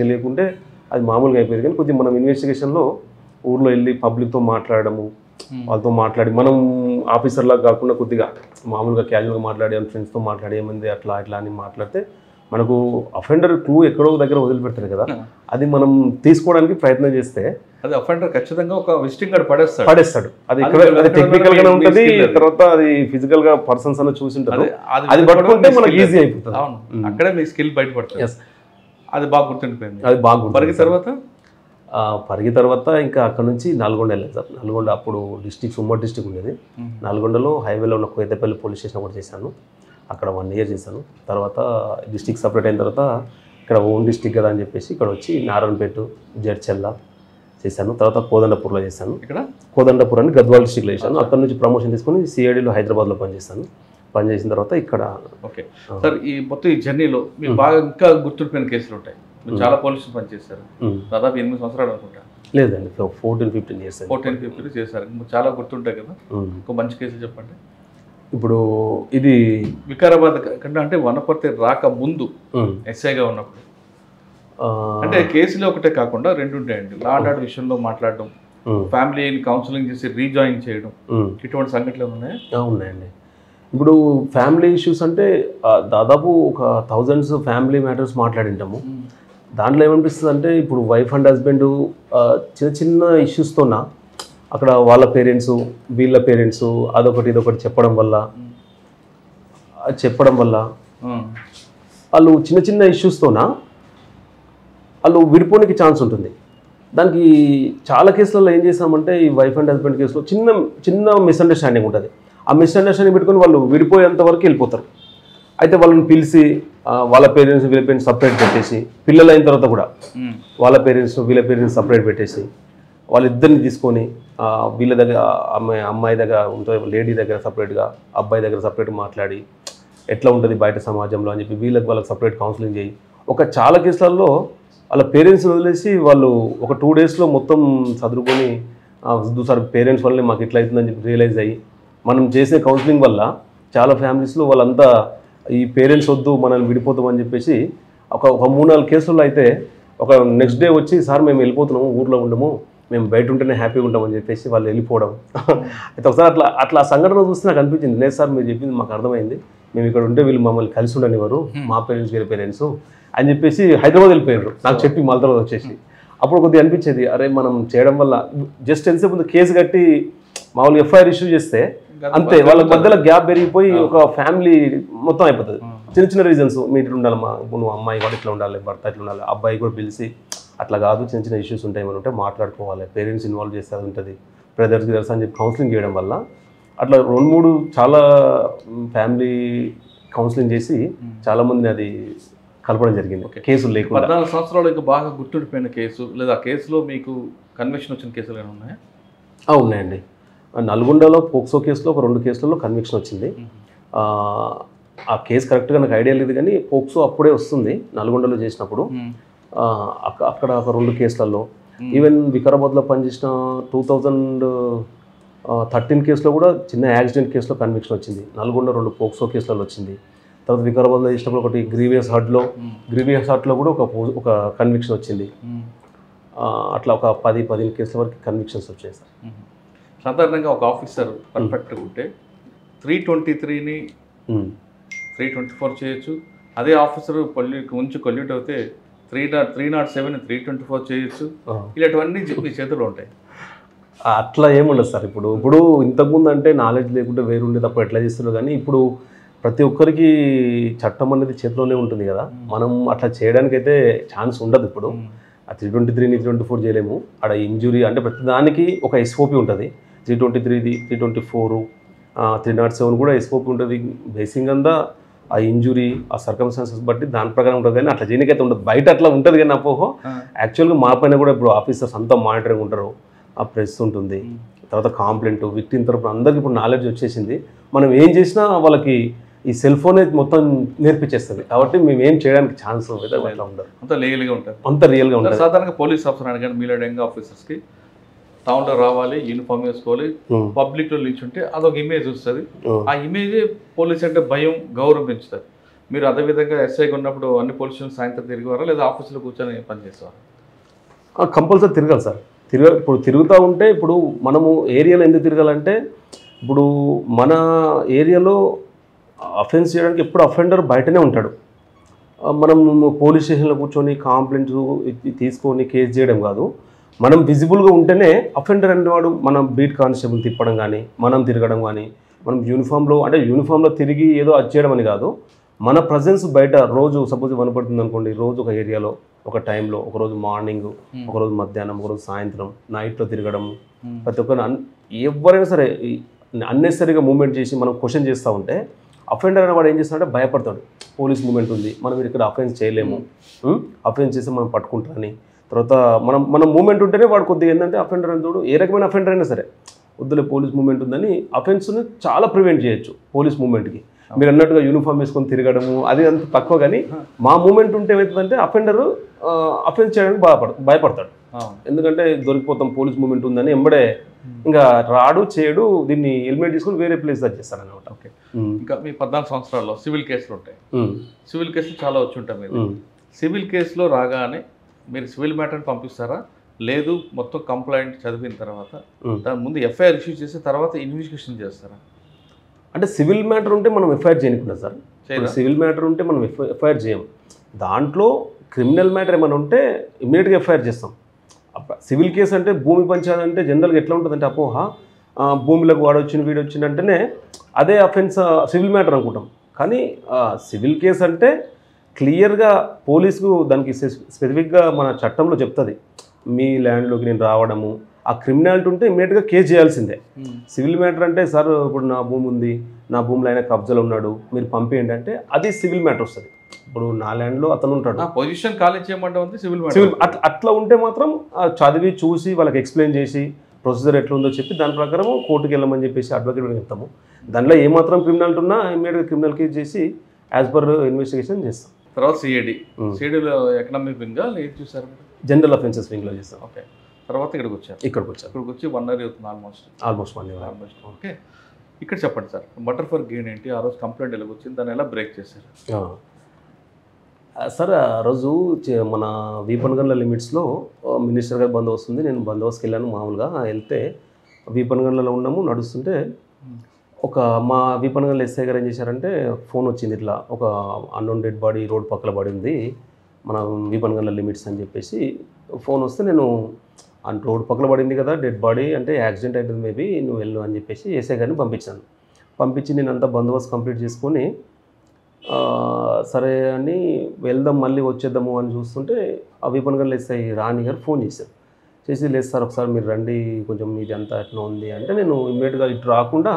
తెలియకుంటే అది మామూలుగా అయిపోయింది. కానీ కొద్దిగా మనం ఇన్వెస్టిగేషన్లో ఊర్లో వెళ్ళి పబ్లిక్తో మాట్లాడము, వాళ్ళతో మాట్లాడి మనం ఆఫీసర్లాగా కాకుండా కొద్దిగా మామూలుగా క్యాజువల్గా మాట్లాడి ఫ్రెండ్స్తో మాట్లాడి ఏమైంది అట్లా అని మాట్లాడితే మనకు అఫెండర్ క్లూ ఎక్కడో దగ్గర వదిలిపెడతారు కదా, అది మనం తీసుకోవడానికి ప్రయత్నం చేస్తే అది అఫెండర్ ఖచ్చితంగా ఒక విజిటింగ్ కార్డ్ పడేస్తాడు. అది టెక్నికల్ గానే ఉంటుంది, తర్వాత అది ఫిజికల్ గా పర్సన్స్ అన్న చూసింటారు, అది పట్టుకుంటే మనకి ఈజీ అయిపోతుంది. అక్కడే మీ స్కిల్ బయటపడుతుంది. అది బాగా గుర్తుండిపోయింది. అది బాగా పరిగి తర్వాత ఇంకా అక్కడ నుంచి నల్గొండ వెళ్ళాను సార్. నల్గొండ అప్పుడు ఉమ్మడి డిస్టిక్ ఉండేది. నల్గొండలో హైవేలో ఉన్న కోయతపల్లి పోలీస్ స్టేషన్ కూడా చేశాను. అక్కడ 1 year చేశాను. తర్వాత డిస్టిక్ సపరేట్ అయిన తర్వాత ఇక్కడ ఓన్ డిస్టిక్ కదా అని చెప్పేసి ఇక్కడ వచ్చి నారాయణపేట, జడ్చెల్ల చేశాను. తర్వాత కోదండపూర్లో చేశాను. ఇక్కడ కోదండపూర్ అని గద్వాల్ డిస్టిక్లో చేశాను. అక్కడ నుంచి ప్రమోషన్ తీసుకొని సిఐడిలో హైదరాబాద్లో పనిచేశాను. పనిచేసిన తర్వాత ఇక్కడ. ఓకే సార్, ఈ మొత్తం ఈ జర్నీలో మీకు బాగా ఇంకా గుర్తుండిపోయిన కేసులు ఉంటాయి. మీరు చాలా పోలీసులు పనిచేశారు, దాదాపు 8 సంవత్సరాలు అనుకుంటా. లేదండి, 14-15 ఇయర్స్. 14-15 చేశారు, చాలా గుర్తుంటాయి కదా. ఇంకో మంచి కేసులు చెప్పండి. ఇప్పుడు ఇది వికారాబాద్ కంటే అంటే వనపర్తి రాక ముందు ఎస్ఐగా ఉన్నప్పుడు, అంటే కేసులు ఒకటే కాకుండా 2 ఉంటాయండి. లా అండ్ ఆర్డర్ విషయంలో మాట్లాడడం, ఫ్యామిలీని కౌన్సిలింగ్ చేసి రీజాయిన్ చేయడం, ఇటువంటి సంఘటనలు ఉన్నాయా? ఉన్నాయండి. ఇప్పుడు ఫ్యామిలీ ఇష్యూస్ అంటే దాదాపు ఒక థౌజండ్స్ ఫ్యామిలీ మ్యాటర్స్ మాట్లాడింటాము. దాంట్లో ఏమనిపిస్తుంది అంటే ఇప్పుడు వైఫ్ అండ్ హస్బెండ్ చిన్న చిన్న ఇష్యూస్తోన అక్కడ వాళ్ళ పేరెంట్స్ వీళ్ళ పేరెంట్స్ అదొకటి ఇదొకటి చెప్పడం వల్ల వాళ్ళు చిన్న చిన్న ఇష్యూస్తోన వాళ్ళు విడిపోనికి ఛాన్స్ ఉంటుంది. దానికి చాలా కేసులలో ఏం చేస్తామంటే ఈ వైఫ్ అండ్ హస్బెండ్ కేసులో చిన్న చిన్న మిస్అండర్స్టాండింగ్ ఉంటుంది. ఆ మిస్అండర్స్టాండింగ్ పెట్టుకొని వాళ్ళు విడిపోయేంత వరకు వెళ్ళిపోతారు. అయితే వాళ్ళని పిలిచి వాళ్ళ పేరెంట్స్ వీళ్ళ పేరెంట్స్ సపరేట్ పెట్టేసి, పిల్లలు అయిన తర్వాత కూడా వాళ్ళ పేరెంట్స్ వీళ్ళ పేరెంట్స్ సపరేట్ పెట్టేసి వాళ్ళిద్దరిని తీసుకొని వీళ్ళ దగ్గర అమ్మాయి దగ్గర ఉంటుంది, లేడీ దగ్గర సపరేట్గా, అబ్బాయి దగ్గర సపరేట్గా మాట్లాడి ఎట్లా ఉంటుంది బయట సమాజంలో అని చెప్పి వాళ్ళకి సపరేట్ కౌన్సిలింగ్ చేయి. చాలా కేసులలో వాళ్ళ పేరెంట్స్ వదిలేసి వాళ్ళు ఒక 2 డేస్లో మొత్తం చదువుకొని సార్ పేరెంట్స్ వల్లనే మాకు ఇట్లా అవుతుందని చెప్పి రియలైజ్ అయ్యి మనం చేసే కౌన్సిలింగ్ వల్ల చాలా ఫ్యామిలీస్లో వాళ్ళంతా ఈ పేరెంట్స్ వద్దు మనల్ని విడిపోతామని చెప్పేసి ఒక 3-4 కేసుల్లో అయితే ఒక నెక్స్ట్ డే వచ్చి సార్ మేము వెళ్ళిపోతున్నాము, ఊర్లో ఉండము, మేము బయట ఉంటేనే హ్యాపీగా ఉంటామని చెప్పేసి వాళ్ళు వెళ్ళిపోవడం. అయితే ఒకసారి అట్లా సంఘటన చూస్తే నాకు అనిపించింది, లేదు సార్ మీరు చెప్పింది మాకు అర్థమైంది, మేము ఇక్కడ ఉంటే వీళ్ళు మమ్మల్ని కలిసి ఉండనివ్వరు, మా పేరెంట్స్ వీళ్ళ పేరెంట్స్ అని చెప్పేసి హైదరాబాద్ వెళ్ళిపోయారు నాకు చెప్పి మళ్ళీ తర్వాత వచ్చేసి. అప్పుడు కొద్దిగా అనిపించేది, అరే మనం చేయడం వల్ల జస్ట్ ఎంతసేపు ముందు కేసు కట్టి మామూలుగా ఎఫ్ఐఆర్ ఇష్యూ చేస్తే అంతే, వాళ్ళ మధ్యలో గ్యాప్ పెరిగిపోయి ఒక ఫ్యామిలీ మొత్తం అయిపోతుంది. చిన్న చిన్న రీజన్స్, మీరు ఇట్లా ఉండాలమ్మా, నువ్వు అమ్మాయి కూడా ఇట్లా ఉండాలి, భర్త ఇట్లా ఉండాలి, అబ్బాయి కూడా పిలిచి అట్లా కాదు చిన్న చిన్న ఇష్యూస్ ఉంటాయి ఏమైనా ఉంటే మాట్లాడుకోవాలి, పేరెంట్స్ ఇన్వాల్వ్ చేస్తే అది ఉంటుంది, బ్రదర్స్ గిదర్స్ అని చెప్పి కౌన్సిలింగ్ చేయడం వల్ల అట్లా 2-3 చాలా ఫ్యామిలీ కౌన్సిలింగ్ చేసి చాలామందిని అది కలపడం జరిగింది. కేసులు లేకుండా 14 సంవత్సరాలు ఇంకా బాగా గుర్తుండిపోయిన కేసు లేదా కేసులో మీకు కన్విక్షన్ వచ్చిన కేసులు ఏమైనా ఉన్నాయా? ఉన్నాయండి. నల్గొండలో పోక్సో కేసులో ఒక 2 కేసులలో కన్విక్షన్ వచ్చింది. ఆ కేసు కరెక్ట్గా నాకు ఐడియా లేదు కానీ పోక్సో అప్పుడే వస్తుంది నల్గొండలో చేసినప్పుడు. అక్కడ ఒక 2 కేసులలో, ఈవెన్ వికారాబాద్లో పనిచేసిన 2013 కేసులో కూడా చిన్న యాక్సిడెంట్ కేసులో కన్విక్షన్ వచ్చింది. నల్గొండ 2 పోక్సో కేసులలో వచ్చింది. తర్వాత వికారాబాద్లో చేసినప్పుడు ఒకటి గ్రీవియస్ హార్ట్లో కూడా ఒక కన్విక్షన్ వచ్చింది. అట్లా ఒక 10-15 కేసుల వరకు కన్విక్షన్స్ వచ్చాయి సార్. సాధారణంగా ఒక ఆఫీసర్ పర్ఫెక్ట్గా ఉంటే 323ని 324 చేయొచ్చు. అదే ఆఫీసర్ కొల్యూట్ అవుతే 307ని 324 చేయొచ్చు. ఇలాంటివన్నీ మీ చేతుల్లో ఉంటాయి. అట్లా ఏముండదు సార్. ఇప్పుడు ఇంతకుముందు అంటే నాలెడ్జ్ లేకుంటే వేరుండేది, అప్పుడు ఎట్లా చేస్తున్నారు. కానీ ఇప్పుడు ప్రతి ఒక్కరికి చట్టం అనేది చేతిలోనే ఉంటుంది కదా, మనం అట్లా చేయడానికైతే ఛాన్స్ ఉండదు. ఇప్పుడు ఆ 323ని 324 చేయలేము. అక్కడ ఇంజురీ అంటే ప్రతి దానికి ఒక ఎస్ఓపి ఉంటుంది. 323ది 324 307 కూడా ఎస్ఓపి ఉంటుంది. బేసింగ్ అంతా ఆ ఇంజురీ ఆ సర్కమ్స్టాన్సెస్ బట్టి దాని ప్రకారం ఉంటుంది. కానీ అట్లా చేయనికైతే ఉండదు. బయట అట్లా ఉంటుంది కానీ అపోహ యాక్చువల్గా మా పైన కూడా ఇప్పుడు ఆఫీసర్స్ అంతా మానిటరింగ్ ఉంటారు, ఆ ప్రెస్ ఉంటుంది, తర్వాత కాంప్లైంట్ విక్టిమ్ తరపున అందరికి ఇప్పుడు నాలెడ్జ్ వచ్చేసింది. మనం ఏం చేసినా వాళ్ళకి ఈ సెల్ ఫోనే మొత్తం నేర్పించేస్తుంది. కాబట్టి మేము ఏం చేయడానికి ఛాన్స్ అట్లా ఉండదు, అంత లీగల్గా ఉంటుంది, అంత రియల్గా ఉంటుంది. సాధారణంగా పోలీస్ ఆఫీసర్ అని కానీ మీలాంటి యంగ్ ఆఫీసర్స్కి టౌన్లో రావాలి, యూనిఫామ్ వేసుకోవాలి, పబ్లిక్లో నిల్చుంటే అదొక ఇమేజ్ వస్తుంది. ఆ ఇమేజే పోలీస్ అంటే భయం, గౌరవం పెంచుతుంది. మీరు అదేవిధంగా ఎస్ఐగా ఉన్నప్పుడు అన్ని పోలీస్ స్టేషన్ సాయంత్రం తిరిగేవారా లేదా ఆఫీసులో కూర్చొని పనిచేసేవారు? కంపల్సరీ తిరగాలి సార్. ఇప్పుడు తిరుగుతూ ఉంటే ఇప్పుడు మనము ఏరియాలో ఎందుకు తిరగాలంటే ఇప్పుడు మన ఏరియాలో అఫెన్స్ చేయడానికి ఎప్పుడు అఫెండర్ బయటనే ఉంటాడు. మనం పోలీస్ స్టేషన్లో కూర్చొని కంప్లైంట్స్ తీసుకొని కేసు చేయడం కాదు, మనం విజిబుల్గా ఉంటేనే అఫెండర్ అనేవాడు మనం బీట్ కానిస్టేబుల్ తిప్పడం కానీ మనం తిరగడం కానీ, మనం యూనిఫామ్లో తిరిగి ఏదో అది చేయడం అని కాదు, మన ప్రజెన్స్ బయట రోజు సపోజ్ వనపడుతుంది అనుకోండి, రోజు ఒక ఏరియాలో ఒక టైంలో, ఒకరోజు మార్నింగ్, ఒకరోజు మధ్యాహ్నం, ఒకరోజు సాయంత్రం, నైట్లో తిరగడం, ప్రతి ఒక్కరు ఎవరైనా సరే అన్నెసరీగా మూవ్మెంట్ చేసి మనం క్వశ్చన్ చేస్తూ ఉంటే అఫెండర్ అనేవాడు ఏం చేస్తాడంటే భయపడతాడు. పోలీస్ మూవ్మెంట్ ఉంది, మనం ఇక్కడ అఫెన్స్ చేయలేము, అఫెన్స్ చేస్తే మనం పట్టుకుంటారని. తర్వాత మనం మూవ్మెంట్ ఉంటేనే వాడు కొద్దిగా ఏంటంటే అఫెండర్ అని చూడు, ఏ రకమైన అఫెండర్ అయినా సరే వద్దులే పోలీస్ మూవ్మెంట్ ఉందని అఫెన్స్ని చాలా ప్రివెంట్ చేయొచ్చు పోలీస్ మూవ్మెంట్కి. మీరు అన్నట్టుగా యూనిఫామ్ వేసుకొని తిరగడము అది అంత తక్కువ. కానీ మా మూమెంట్ ఉంటే ఏమవుతుందంటే అఫెండరు అఫెన్స్ చేయడానికి భయపడతాడు. ఎందుకంటే దొరికిపోతాం పోలీస్ మూమెంట్ ఉందని ఎంబడే ఇంకా రాడు చేయడు, దీన్ని హెల్మెట్ తీసుకొని వేరే ప్లేస్ చేస్తాడు అనమాట. ఓకే, ఇంకా మీ 14 సంవత్సరాల్లో సివిల్ కేసులు ఉంటాయి. సివిల్ కేసులు చాలా వచ్చి ఉంటాయి మీరు. సివిల్ కేసులో రాగానే మీరు సివిల్ మ్యాటర్ని పంపిస్తారా, లేదు మొత్తం కంప్లైంట్ చదివిన తర్వాత దాని ముందు ఎఫ్ఐఆర్ ఇష్యూ చేసిన తర్వాత ఇన్వెస్టిగేషన్ చేస్తారా? అంటే సివిల్ మ్యాటర్ ఉంటే మనం ఎఫ్ఐఆర్ చేయకుండా సార్, సివిల్ మ్యాటర్ ఉంటే మనం ఎఫ్ఐఆర్ చేయం. దాంట్లో క్రిమినల్ మ్యాటర్ ఏమైనా ఉంటే ఇమ్మీడియట్గా ఎఫ్ఐఆర్ చేస్తాం. సివిల్ కేసు అంటే భూమి పంచాయతీ అంటే జనరల్గా ఎట్లా ఉంటుందంటే అపోహ, భూమిలోకి వాడొచ్చిన వీడు వచ్చిందంటేనే అదే అఫెన్స్ సివిల్ మ్యాటర్ అనుకుంటాం. కానీ సివిల్ కేసు అంటే క్లియర్గా పోలీసుకు దానికి స్పెసిఫిక్గా మన చట్టంలో చెప్తుంది, మీ ల్యాండ్లోకి నేను రావడము, ఆ క్రిమినాలిటీ ఉంటే ఇమ్మీడియట్గా కేసు చేయాల్సిందే. సివిల్ మ్యాటర్ అంటే సార్ ఇప్పుడు నా భూమి ఉంది, నా భూమిలో ఆయన కబ్జాలో ఉన్నాడు, మీరు పంపేయండి అంటే అది సివిల్ మ్యాటర్ వస్తుంది. ఇప్పుడు నా ల్యాండ్లో అతను ఉంటాడు, పొజిషన్ ఖాళీ చేయమంటే సివిల్ అట్లా ఉంటే మాత్రం చదివి చూసి వాళ్ళకి ఎక్స్ప్లెయిన్ చేసి ప్రొసీజర్ ఎట్లా ఉందో చెప్పి దాని ప్రకారం కోర్టుకి వెళ్ళమని చెప్పేసి అడ్వకేట్ చెప్తాము. దాంట్లో ఏమాత్రం క్రిమినాలిటీ ఉన్నా ఇమ్మీడియట్గా క్రిమినల్ కేసు చేసి యాజ్ పర్ ఇన్వెస్టిగేషన్ చేస్తాం. తర్వాత సిఐడిలో ఎకనామిక్ వింగ్గా ఏం చూసారు? జనరల్ అఫెన్సెస్ వింగ్లో చేస్తాం. ఓకే, తర్వాత ఇక్కడికి వచ్చి 1 year అవుతుంది ఆల్మోస్ట్ 1 year. ఓకే, ఇక్కడ చెప్పండి సార్, మర్డర్ ఫర్ గెయిన్ ఏంటి, ఆ రోజు కంప్లైంట్ ఎలా వచ్చింది, దాన్ని ఎలా బ్రేక్ చేశారు? సార్ ఆ రోజు మన వీపన్గన్ల లిమిట్స్లో మినిస్టర్ గారు బందోబస్తు ఉంది, నేను బందోబస్తుకి వెళ్ళాను. మామూలుగా వెళ్తే వీపన్గన్లలో ఉన్నాము, నడుస్తుంటే ఒక మా వీపన్గన్ల ఎస్ఐ గారు ఏం చేశారంటే ఫోన్ వచ్చింది, ఇట్లా ఒక అన్నోన్ డెడ్ బాడీ రోడ్ పక్కల పడి ఉంది మన వీపన్గన్ల లిమిట్స్ అని చెప్పేసి ఫోన్ వస్తే నేను రోడ్ పక్కల పడింది కదా డెడ్ బాడీ అంటే యాక్సిడెంట్ అవుతుంది మేబీ, నువ్వు వెళ్ళు అని చెప్పేసి ఎస్ఐ గారిని పంపించాను. పంపించి నేను అంతా బందోబస్తు కంప్లీట్ చేసుకొని సరే అని వెళ్దాం మళ్ళీ వచ్చేద్దాము అని చూస్తుంటే ఆ వీపన్గన్ల ఎస్ఐ రాణి గారు ఫోన్ చేశారు. చేసి లేదు సార్ ఒకసారి మీరు రండి, కొంచెం ఇది అంతా ఎట్లా ఉంది అంటే నేను ఇమ్మీడియట్గా ఇటు రాకుండా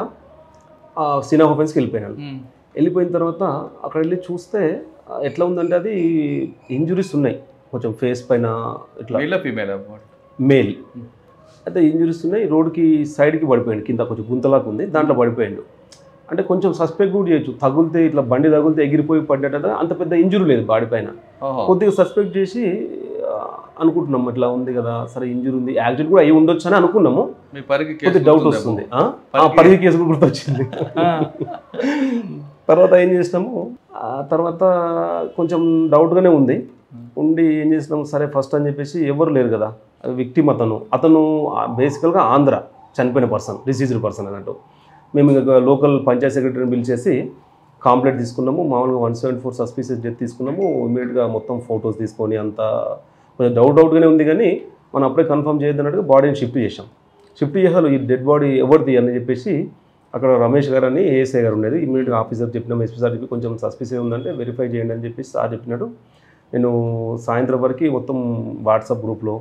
సీన్ ఆఫ్ ఆఫెన్స్కి వెళ్ళిపోయినాను. వెళ్ళిపోయిన తర్వాత అక్కడ వెళ్ళి చూస్తే ఎట్లా ఉందంటే అది ఇంజురీస్ ఉన్నాయి కొంచెం ఫేస్ పైన, ఇట్లా మేల్ అయితే ఇంజురీస్ ఉన్నాయి. రోడ్కి సైడ్కి పడిపోయాడు, కింద కొంచెం గుంతలాగా ఉంది దాంట్లో పడిపోయాడు. అంటే కొంచెం సస్పెక్ట్ కూడా చేయొచ్చు, తగులితే ఇట్లా బండి తగిలితే ఎగిరిపోయి పడ్డట, అంత పెద్ద ఇంజురీ లేదు బాడీ పైన. కొద్దిగా సస్పెక్ట్ చేసి అనుకుంటున్నాము ఇట్లా ఉంది కదా, సరే ఇంజురీ ఉంది, యాక్సిడెంట్ కూడా అయి ఉండొచ్చు అని అనుకున్నాము. కొద్దిగా డౌట్ వస్తుంది, పరిగి కేసు కూడా గుర్తొచ్చింది. తర్వాత ఏం చేసినాము, తర్వాత కొంచెం డౌట్గానే ఉండి ఏం చేసినాము, సరే ఫస్ట్ అని చెప్పేసి ఎవరు లేరు కదా, విక్టిమ్ అతను బేసికల్గా ఆంధ్ర చనిపోయిన పర్సన్, డిసీజ్డ్ పర్సన్ అన్నట్టు. మేము ఇంకా లోకల్ పంచాయత్ సెక్రటరీని పిలిచేసి కాంప్లైంట్ తీసుకున్నాము. మామూలుగా 174 సస్పీషియస్ డెత్ తీసుకున్నాము. ఇమీడియట్గా మొత్తం ఫొటోస్ తీసుకొని అంతా కొంచెం డౌట్గానే ఉంది, కానీ మనం అప్పుడే కన్ఫర్మ్ చేయొద్దన్నట్టుగా బాడీని షిఫ్ట్ చేసాం. షిఫ్ట్ చేసారు, ఈ డెడ్ బాడీ ఎవరిది అని చెప్పేసి అక్కడ రమేష్ గారు అని ఏఎస్ఐ గారు ఉండేది. ఇమీడియట్గా ఆఫీసర్ చెప్పినాం, ఎస్పీ సార్ చెప్పి కొంచెం సస్పీషియస్ ఉందంటే వెరిఫై చేయండి అని చెప్పేసి సార్ చెప్పినాడు. నేను సాయంత్రం వరకు మొత్తం వాట్సాప్ గ్రూప్లో,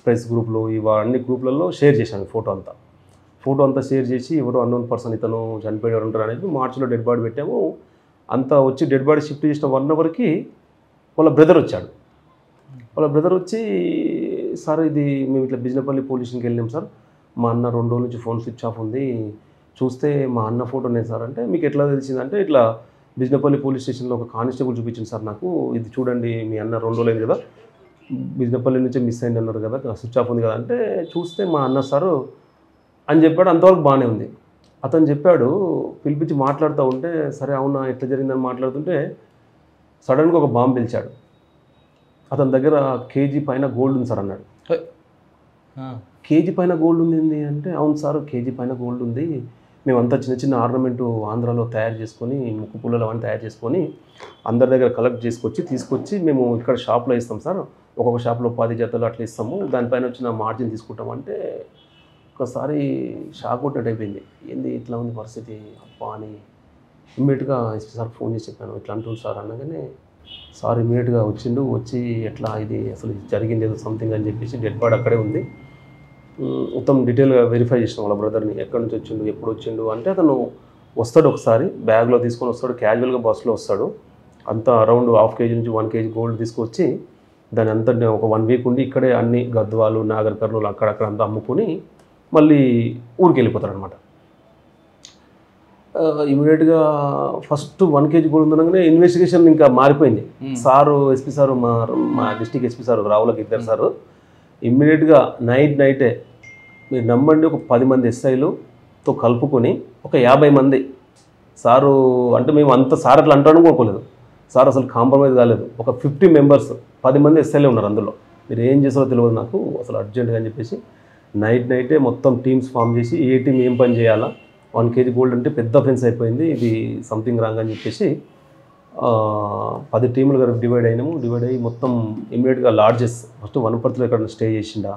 ప్రెస్ గ్రూప్లో, అన్ని గ్రూప్లలో షేర్ చేశాను ఫోటో అంతా షేర్ చేసి ఎవరో అన్నోన్ పర్సన్ ఇతను చనిపోయారు ఉంటారు అనేది మార్చిలో డెడ్ బాడీ పెట్టాము. అంతా వచ్చి డెడ్ బాడీ షిఫ్ట్ చేసిన 1 hourకి వాళ్ళ బ్రదర్ వచ్చి సార్ ఇది మేము ఇట్లా బిజినపల్లి పోలీస్ స్టేషన్కి వెళ్ళాం సార్, మా అన్న 2 రోజుల నుంచి ఫోన్ స్విచ్ ఆఫ్ ఉంది, చూస్తే మా అన్న ఫోటోనే సార్ అంటే మీకు ఎట్లా తెలిసిందంటే ఇట్లా బిజినపల్లి పోలీస్ స్టేషన్లో ఒక కానిస్టేబుల్ చూపించింది సార్ నాకు, ఇది చూడండి మీ అన్న 2 రోజులు అయింది కదా, బిజినపల్లి నుంచి మిస్ అయింది అన్నారు కదా, స్విచ్ ఆఫ్ ఉంది కదా అంటే చూస్తే మా అన్న సార్ అని చెప్పాడు. అంతవరకు బాగానే ఉంది. అతను చెప్పాడు, పిలిపించి మాట్లాడుతూ ఉంటే సరే అవునా ఎట్లా జరిగిందని మాట్లాడుతుంటే సడన్గా ఒక బాంబు పిలిచాడు. అతని దగ్గర కేజీ పైన గోల్డ్ ఉంది సార్ అన్నాడు. కేజీ పైన గోల్డ్ ఉంది అంటే అవును సార్ కేజీ పైన గోల్డ్ ఉంది, మేమంతా చిన్న ఆర్నమెంటు ఆంధ్రాలో తయారు చేసుకొని ముక్కు పుల్లలు అవన్నీ తయారు చేసుకొని అందరి దగ్గర కలెక్ట్ తీసుకొచ్చి మేము ఇక్కడ షాప్లో ఇస్తాం సార్, ఒక్కొక్క షాప్లో 10 జతలు అట్లా ఇస్తాము, దానిపైన వచ్చిన మార్జిన్ తీసుకుంటాం అంటే ఒకసారి షాక్ కొట్టినట్టు అయిపోయింది. ఏంది ఇట్లా ఉంది పరిస్థితి అబ్బా అని ఇమ్మీడియట్గా ఎస్పీ సార్ ఫోన్ చేసి చెప్పాను, ఇట్లా అంటుంది సార్ అనగానే సార్ ఇమ్మీడియట్గా వచ్చి ఎట్లా ఇది అసలు జరిగింది ఏదో సంథింగ్ అని చెప్పేసి డెడ్ బాడీ అక్కడే ఉంది. మొత్తం డీటెయిల్గా వెరిఫై చేసిన వాళ్ళ బ్రదర్ని, ఎక్కడి నుంచి వచ్చిండు ఎప్పుడు వచ్చిండు అంటే అతను వస్తాడు, ఒకసారి బ్యాగ్లో తీసుకొని వస్తాడు, క్యాజువల్గా బస్సులో వస్తాడు, అంతా అరౌండ్ 1/2 kg నుంచి 1 kg గోల్డ్ తీసుకొచ్చి దాని అంతా ఒక 1 week ఉండి ఇక్కడే అన్ని గద్వాలు నాగర్ కర్నూలు అక్కడక్కడ అంతా అమ్ముకొని మళ్ళీ ఊరికి వెళ్ళిపోతాడు అనమాట. ఇమీడియట్గా ఫస్ట్ 1 kg గోల్డ్ ఉండగానే ఇన్వెస్టిగేషన్ ఇంకా మారిపోయింది. సారు ఎస్పీ సారు మా డిస్టిక్ ఎస్పీ సారు రావులకి ఇద్దరు సారు ఇమ్మీడియట్గా నైటే మీరు నమ్మండి ఒక 10 మంది ఎస్ఐలతో కలుపుకొని ఒక 50 మంది సారు అంటే మేము అంత సార్ అట్లా అంటాను కోరుకోలేదు. సార్ అసలు కాంప్రమైజ్ కాలేదు. ఒక 50 మెంబర్స్ 10 మంది ఎస్ఐలే ఉన్నారు అందులో. మీరు ఏం చేసారో తెలియదు నాకు అసలు అర్జెంటుగా అని చెప్పేసి నైటే మొత్తం టీమ్స్ ఫామ్ చేసి ఏ టీం ఏం పని చేయాలా 1 kg గోల్డ్ అంటే పెద్ద అఫెన్స్ అయిపోయింది, ఇది సంథింగ్ రాంగ్ అని చెప్పేసి 10 టీములుగా డివైడ్ అయ్యి మొత్తం ఇమీడియట్గా లాడ్జెస్ ఫస్ట్ వనపర్తిలో ఎక్కడ స్టే చేసిండా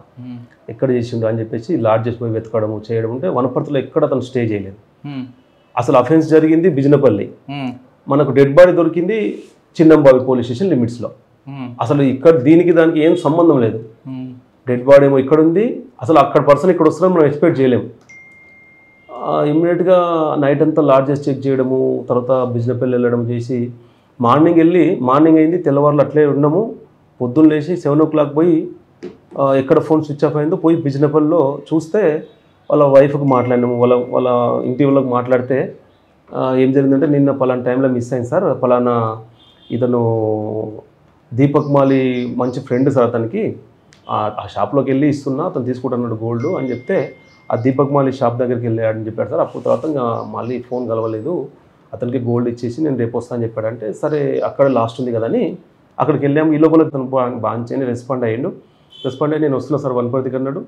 ఎక్కడ చేసిండా అని చెప్పేసి లాడ్జెస్ పోయి వెతకడము చేయడం. అంటే వనపర్తిలో ఎక్కడ అతను స్టే చేయలేదు. అసలు అఫెన్స్ జరిగింది బిజినపల్లి, మనకు డెడ్ బాడీ దొరికింది చిన్నంబావి పోలీస్ స్టేషన్ లిమిట్స్లో. అసలు ఇక్కడ దీనికి దానికి ఏం సంబంధం లేదు. డెడ్ బాడీ ఏమో ఇక్కడ ఉంది, అసలు అక్కడ పర్సన్ ఇక్కడ వస్తున్నారని మనం ఎక్స్పెక్ట్ చేయలేము. ఇమ్మీడియట్గా నైట్ అంతా లాడ్జెస్ చెక్ చేయడము, తర్వాత బిజినపల్లి వెళ్ళడం చేసి మార్నింగ్ అయింది, తెల్లవారులు అట్లే ఉన్నాము. పొద్దున్న లేచి 7 o'clock పోయి ఎక్కడ ఫోన్ స్విచ్ ఆఫ్ అయిందో పోయి బిజినపల్లిలో చూస్తే వాళ్ళ వైఫ్కి మాట్లాడినాము. వాళ్ళ ఇంటి వాళ్ళకి మాట్లాడితే ఏం జరిగిందంటే నిన్న పలానా టైంలో మిస్ అయింది సార్, పలానా ఇతను దీపక్ మాలి మంచి ఫ్రెండ్ సార్ అతనికి, ఆ షాప్లోకి వెళ్ళి ఇస్తున్నా అతను తీసుకుంటున్నాడు గోల్డ్ అని చెప్తే ఆ దీపక్ మాలి షాప్ దగ్గరికి వెళ్ళాడని చెప్పాడు సార్. అప్పుడు తర్వాత ఇంకా మళ్ళీ ఫోన్ కలవలేదు, అతనికి గోల్డ్ ఇచ్చేసి నేను రేపు వస్తాను అని చెప్పాడంటే సరే అక్కడ లాస్ట్ ఉంది కదా అని అక్కడికి వెళ్ళాము. ఈ లోపల తను బాగా రెస్పాండ్ అయ్యి నేను వస్తున్నా సార్ వనపర్తికి అన్నాడు.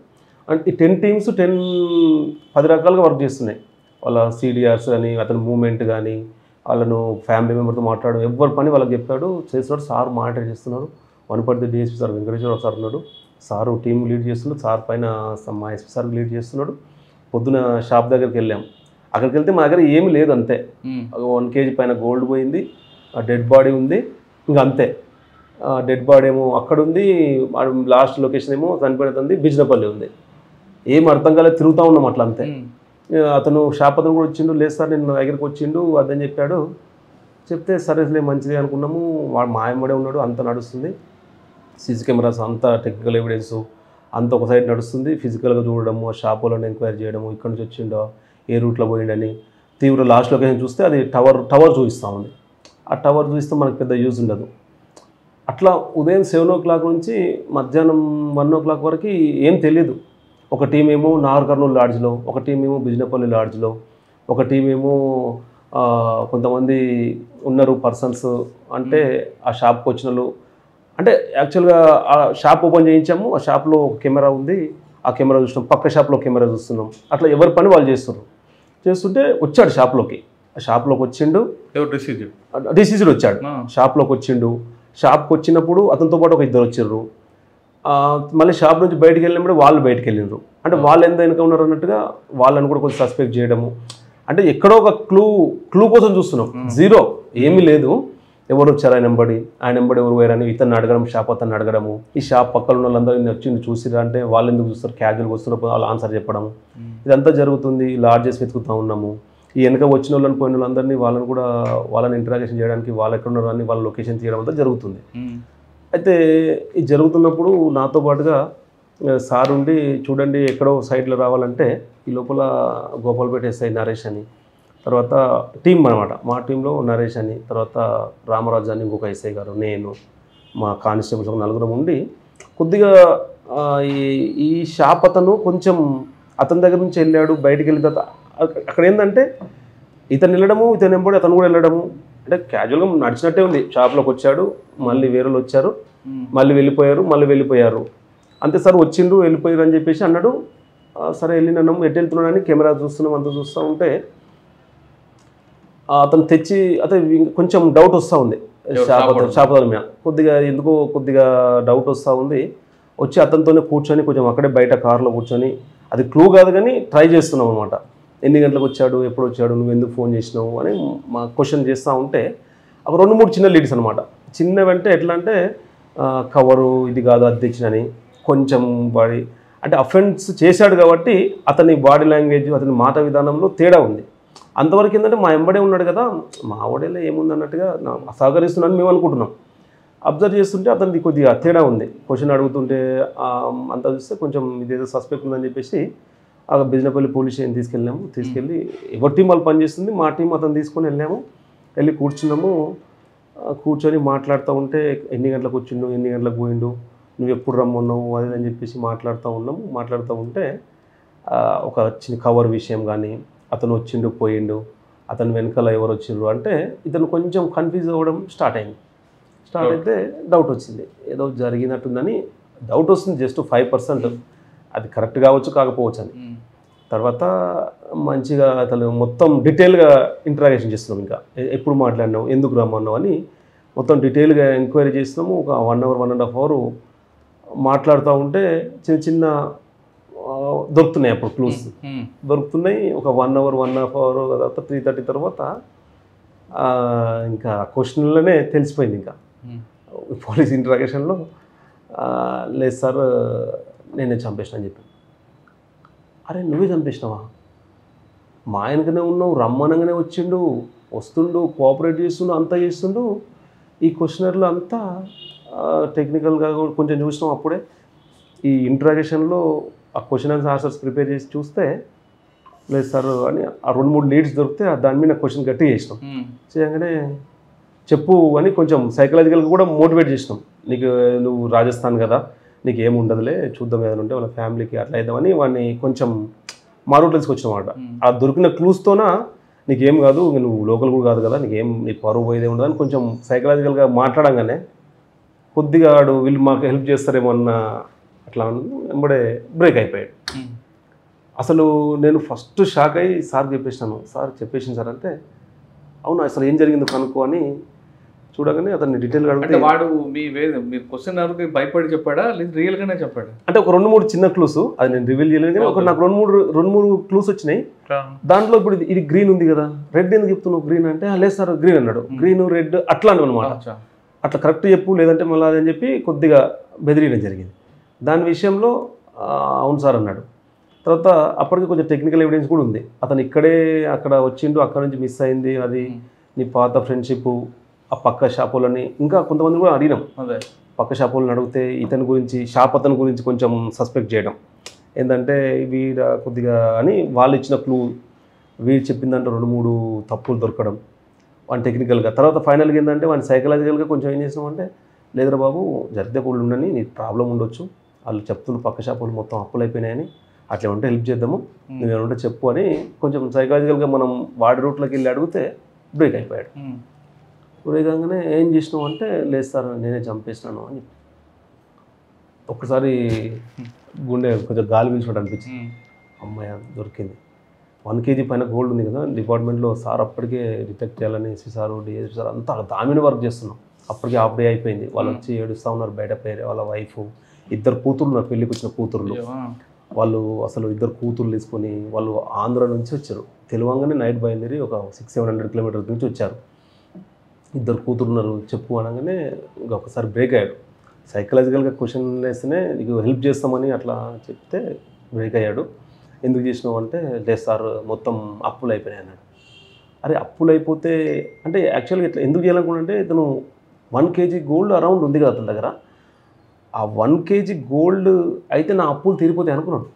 అంటే 10 టీమ్స్ 10 రకాలుగా వర్క్ చేస్తున్నాయి. వాళ్ళ CDRs కానీ అతని మూమెంట్ కానీ వాళ్ళను ఫ్యామిలీ మెంబర్తో మాట్లాడడం ఎవరి పని వాళ్ళకి చెప్పాడు చేస్తున్నాడు. సార్ మానిటర్ చేస్తున్నారు. Wanaparthy DSP sir Venkateswara Rao sir ఉన్నాడు, సారు టీం లీడ్ చేస్తున్నాడు, సార్ పైన మా SP సార్ లీడ్ చేస్తున్నాడు. పొద్దున షాప్ దగ్గరికి వెళ్ళాం. అక్కడికి వెళ్తే మా దగ్గర ఏమీ లేదు, అంతే 1 kg పైన గోల్డ్ పోయింది, డెడ్ బాడీ ఉంది, ఇంకా అంతే. డెడ్ బాడీ ఏమో అక్కడ ఉంది, లాస్ట్ లొకేషన్ ఏమో చనిపోయినది బిజినపల్లి ఉంది. ఏం అర్థం కాలేదు, తిరుగుతూ ఉన్నాం అట్లా అంతే. అతను షాప్ అతను కూడా వచ్చిండు, లేదు సార్ నేను దగ్గరికి వచ్చిండు అదని చెప్పాడు. చెప్తే సరేలే మంచిది అనుకున్నాము. వాడు మాయమ్మడే ఉన్నాడు, అంత నడుస్తుంది, సీసీ కెమెరాస్ అంతా టెక్నికల్ ఎవిడెన్స్ అంతా ఒక సైడ్ నడుస్తుంది. ఫిజికల్గా చూడడము, ఆ షాప్ వాళ్ళని ఎంక్వైరీ చేయడము, ఇక్కడ నుంచి వచ్చిండో ఏ రూట్లో పోయిండని. తీవ్ర లాస్ట్ లొకేషన్ చూస్తే అది టవర్ చూపిస్తూ ఉంది. ఆ టవర్ చూపిస్తే మనకు పెద్ద యూజ్ ఉండదు. అట్లా ఉదయం 7 o'clock నుంచి మధ్యాహ్నం 1 o'clock వరకు ఏం తెలియదు. ఒక టీం ఏమో నాగర్ కర్నూలు లాడ్జ్లో, ఒక టీం ఏమో బిజినపల్లి లాడ్జ్లో, ఒక టీం ఏమో కొంతమంది ఉన్నారు పర్సన్స్ అంటే ఆ షాప్కి వచ్చిన వాళ్ళు. అంటే యాక్చువల్గా ఆ షాప్ ఓపెన్ చేయించాము, ఆ షాప్లో ఒక కెమెరా ఉంది, ఆ కెమెరా చూస్తున్నాం, పక్క షాప్లో కెమెరా చూస్తున్నాం. అట్లా ఎవరి పని వాళ్ళు చేస్తుంటే వచ్చాడు షాప్లోకి. ఆ షాప్లోకి వచ్చిండు, డిసీజుడు వచ్చాడు, షాప్లోకి వచ్చిండు. షాప్కి వచ్చినప్పుడు అతనితో పాటు ఒక 2 వచ్చారు. మళ్ళీ షాప్ నుంచి బయటికి వెళ్ళినప్పుడు వాళ్ళు బయటికి వెళ్ళినారు. అంటే వాళ్ళు ఎంత వెనక ఉన్నారు అన్నట్టుగా వాళ్ళని కూడా కొంచెం సస్పెక్ట్ చేయడము. అంటే ఎక్కడో ఒక క్లూ కోసం చూస్తున్నాం, జీరో ఏమీ లేదు. ఎవరు వచ్చారు ఆయన వెంబడి ఎవరు పోయారని ఇతన్ని అడగడం, షాప్ అతన్ని అడగడము. ఈ షాప్ పక్కన ఉన్న వాళ్ళందరూ వచ్చింది చూసిరా అంటే వాళ్ళు ఎందుకు చూస్తారు, క్యాజువల్గా వస్తున్నప్పుడు వాళ్ళు ఆన్సర్ చెప్పడము. ఇదంతా జరుగుతుంది. లాడ్జెస్ వెతుకుతూ ఉన్నాము. ఈ వెనక వచ్చిన వాళ్ళని పోయిన వాళ్ళందరినీ వాళ్ళని ఇంటరాగేషన్ చేయడానికి వాళ్ళు ఎక్కడ ఉన్నారో అని వాళ్ళ లొకేషన్ తీయడం అంతా జరుగుతుంది. అయితే ఇది జరుగుతున్నప్పుడు నాతో పాటుగా సార్ ఉండి చూడండి ఎక్కడో సైడ్లో రావాలంటే ఈ లోపల గోపాల్పేట ఎస్ఐ నరేష్ అని, తర్వాత టీం అనమాట, మా టీంలో నరేష్ అని, తర్వాత రామరాజు అని ఇంకొక ఎస్ఐ గారు, నేను, మా కానిస్టేబుల్స్ ఒక 4 ఉండి కొద్దిగా ఈ షాప్ అతను కొంచెం అతని దగ్గర నుంచి వెళ్ళాడు. బయటికి వెళ్ళిన తర్వాత అక్కడ ఏంటంటే ఇతను వెళ్ళడము, ఇతను వెంబడి అతను కూడా వెళ్ళడము. అంటే క్యాజువల్గా నడిచినట్టే ఉంది. షాప్లోకి వచ్చాడు, మళ్ళీ వేరేలు వచ్చారు, మళ్ళీ వెళ్ళిపోయారు. అంతే సార్ వచ్చిండు వెళ్ళిపోయారు అని చెప్పేసి అన్నాడు. సరే వెళ్ళినాము, ఎటు వెళ్తున్నాడని కెమెరా చూస్తున్నాం, అంతా చూస్తూ ఉంటే అతను తెచ్చి అతను కొంచెం డౌట్ వస్తూ ఉంది షాప్ మీద. కొద్దిగా డౌట్ వస్తూ ఉంది. వచ్చి అతనితోనే కూర్చొని కొంచెం అక్కడే బయట కారులో కూర్చొని, అది క్లూ కాదు కానీ ట్రై చేస్తున్నాం అనమాట. ఎన్ని గంటలకు వచ్చాడు, ఎప్పుడు వచ్చాడు, నువ్వు ఎందుకు ఫోన్ చేసినావు అని మా క్వశ్చన్ చేస్తూ ఉంటే ఒక 2-3 చిన్న లీడ్స్ అనమాట. చిన్నవంటే ఎట్లా అంటే కవరు ఇది కాదు అది తెచ్చినని కొంచెం బాడీ అంటే అఫెన్స్ చేశాడు కాబట్టి అతని బాడీ లాంగ్వేజ్, అతని మాట విధానంలో తేడా ఉంది. అంతవరకు ఏంటంటే మా ఎంబడే ఉన్నాడు కదా, మా ఆవిడేలో ఏముంది అన్నట్టుగా సహకరిస్తున్నాను మేము అనుకుంటున్నాం. అబ్జర్వ్ చేస్తుంటే అతనికి కొద్దిగా తేడా ఉంది. క్వశ్చన్ అడుగుతుంటే అంతా చూస్తే కొంచెం ఇదేదో సస్పెక్ట్ ఉందని చెప్పేసి ఆ బిజినపల్లి పోలీస్ స్టేషన్ తీసుకెళ్ళి ఎవరి టీం వాళ్ళు పనిచేస్తుంది, మా టీం అతను తీసుకొని వెళ్ళి కూర్చున్నాము. కూర్చొని మాట్లాడుతూ ఉంటే ఎన్ని గంటలకు వచ్చిండు, ఎన్ని గంటలకు పోయిండు, నువ్వు ఎప్పుడు రమ్మన్నావు అది అని చెప్పేసి మాట్లాడుతూ ఉంటే ఒక చిన్న కవర్ విషయం కానీ, అతను వచ్చిండు పోయిండు, అతను వెనకాల ఎవరు వచ్చిండ్రు అంటే ఇతను కొంచెం కన్ఫ్యూజ్ అవ్వడం స్టార్ట్ అయితే డౌట్ వచ్చింది, ఏదో జరిగినట్టుందని డౌట్ వస్తుంది. జస్ట్ 5% అది కరెక్ట్ కావచ్చు కాకపోవచ్చు అని. తర్వాత మంచిగా అతను మొత్తం డీటెయిల్గా ఇంటరాగేషన్ చేస్తున్నాం. ఇంకా ఎప్పుడు మాట్లాడినావు, ఎందుకు రమ్మన్నావు అని మొత్తం డీటెయిల్గా ఎంక్వైరీ చేస్తున్నాము. ఒక 1 hour 1.5 hour మాట్లాడుతూ ఉంటే చిన్న దొరుకుతున్నాయి. అప్పుడు క్లూస్ దొరుకుతున్నాయి. ఒక 1 hour 1.5 hour తర్వాత 3:30 తర్వాత ఇంకా క్వశ్చన్లోనే తెలిసిపోయింది. ఇంకా పోలీస్ ఇంటరాగేషన్లో లేదు సార్ నేనే చంపేసిన అని చెప్పాను. అరే నువ్వే చంపేసినావా, మా ఆయనకనే ఉన్నావు, రమ్మనంగానే వస్తుండు కోఆపరేట్ చేస్తుండు, అంతా చేస్తుండు. ఈ క్వశ్చనర్లో అంతా టెక్నికల్గా కొంచెం చూసినాం. అప్పుడే ఈ ఇంటరాగేషన్లో ఆ క్వశ్చన్ ఆన్సర్స్ ప్రిపేర్ చేసి చూస్తే లేదు సార్ అని ఆ 2-3 లీడ్స్ దొరికితే దాని మీద క్వశ్చన్ గట్టి చేసినాం. చేయగానే చెప్పు అని కొంచెం సైకలాజికల్గా కూడా మోటివేట్ చేసినాం. నువ్వు రాజస్థాన్ కదా, నీకు ఏముండదులే, చూద్దాం ఏదైనా ఉంటే వాళ్ళ ఫ్యామిలీకి అట్లా అవుదామని వాడిని కొంచెం మారూట్ తీసుకొచ్చినమాట. ఆ దొరికిన క్లూస్తోన నీకేం కాదు, నువ్వు లోకల్ కూడా కాదు కదా, నీ పరువు పోయేదే ఉండదు అని కొంచెం సైకలాజికల్గా మాట్లాడంగానే కొద్దిగా వీళ్ళు మాకు హెల్ప్ చేస్తారేమో అన్న అట్లా వెంబడే బ్రేక్ అయిపోయాడు. అసలు నేను ఫస్ట్ షాక్ అయ్యి సార్ చెప్పేసినాను. సార్ చెప్పేసింది సార్ అంటే అవును అసలు ఏం జరిగిందో కనుక్కో అని చూడగానే అతన్ని డీటెయిల్గా అడిగితే వాడు మీరు క్వశ్చన్ అవర్కి భయపడి చెప్పాడా లేదా రియల్గానే చెప్పాడా అంటే ఒక 2-3 చిన్న క్లూస్ అది నేను రివీల్ చేయలేదు కానీ ఒక నాకు 2-3 క్లూస్ వచ్చినాయి. దాంట్లో ఇప్పుడు ఇది గ్రీన్ ఉంది కదా, రెడ్ ఎందుకు చెప్తున్నావు గ్రీన్ అంటే లేదు సార్ గ్రీన్ అన్నాడు. గ్రీన్ రెడ్ అట్లా అనమాట, అట్లా కరెక్ట్ చెప్పు లేదంటే మళ్ళీ అదని చెప్పి కొద్దిగా బెదిరియడం జరిగింది. దాని విషయంలో అవును సార్ అన్నాడు. తర్వాత అప్పటికి కొంచెం టెక్నికల్ ఎవిడెన్స్ కూడా ఉంది. అతను అక్కడ వచ్చిండు, అక్కడ నుంచి మిస్ అయింది, అది నీ పాత ఫ్రెండ్షిప్, ఆ పక్క షాపులని ఇంకా కొంతమంది కూడా అడిగినాం. అదే పక్క షాపులను అడిగితే అతని గురించి కొంచెం సస్పెక్ట్ చేయడం ఏంటంటే వీడ కొద్దిగా అని వాళ్ళు ఇచ్చిన క్లూ, వీడు చెప్పిందంటే 2-3 తప్పులు దొరకడం వాడిని టెక్నికల్గా. తర్వాత ఫైనల్గా ఏంటంటే వాడిని సైకలాజికల్గా కొంచెం ఏం చేసినామంటే లేదురా బాబు జరిగితే కూడా ఉండని, నీ ప్రాబ్లం ఉండొచ్చు, వాళ్ళు చెప్తున్న పక్క షాపులు మొత్తం అప్పులు అయిపోయినాయని, అట్లా ఉంటే హెల్ప్ చేద్దాము, నువ్వేమంటే చెప్పు అని కొంచెం సైకలాజికల్గా మనం వాడి రూట్లోకి వెళ్ళి అడిగితే బ్రేక్ అయిపోయాడు. బ్రేక్ కాగానే ఏం చేసినావు అంటే లేదు సార్ నేనే చంపేసినాను అని చెప్పి ఒక్కసారి గుండె కొంచెం గాలి పీల్చినట్టు అనిపించింది. అమ్మాయి దొరికింది. 1 kg పైన గోల్డ్ ఉంది కదా డిపార్ట్మెంట్లో. సార్ అప్పటికే డిటెక్ట్ చేయాలని ఎస్పీ సార్ డిఎస్పీ సార్ అంతా దాని మీద వర్క్ చేస్తున్నాం. అప్పటికే హాఫ్ డే అయిపోయింది. వాళ్ళు వచ్చి ఏడుస్తూ ఉన్నారు బయట. వాళ్ళ వైఫ్, 2 కూతుర్లు ఉన్నారు, పెళ్ళికి వచ్చిన కూతుర్లు. వాళ్ళు అసలు 2 కూతుర్లు తీసుకొని వాళ్ళు ఆంధ్ర నుంచి వచ్చారు. తెలివంగానే నైట్ బయలుదేరి ఒక 600-700 kilometers నుంచి వచ్చారు. 2 కూతురు ఉన్నారు చెప్పు అనగానే ఇంకా ఒకసారి బ్రేక్ అయ్యాడు. సైకలాజికల్గా క్వశ్చన్ వేస్తేనే నీకు హెల్ప్ చేస్తామని అట్లా చెప్తే బ్రేక్ అయ్యాడు. ఎందుకు చేసినావు అంటే లేదు సార్ మొత్తం అప్పులు అయిపోయినాయి అన్నాడు. అరే అప్పులు అయిపోతే అంటే యాక్చువల్గా ఇట్లా ఎందుకు చేయాలనుకుంటే ఇతను 1 kg గోల్డ్ అరౌండ్ ఉంది కదా అతని దగ్గర. ఆ 1 kg గోల్డ్ అయితే నా అప్పులు తీరిపోతాయి అనుకున్నాడు.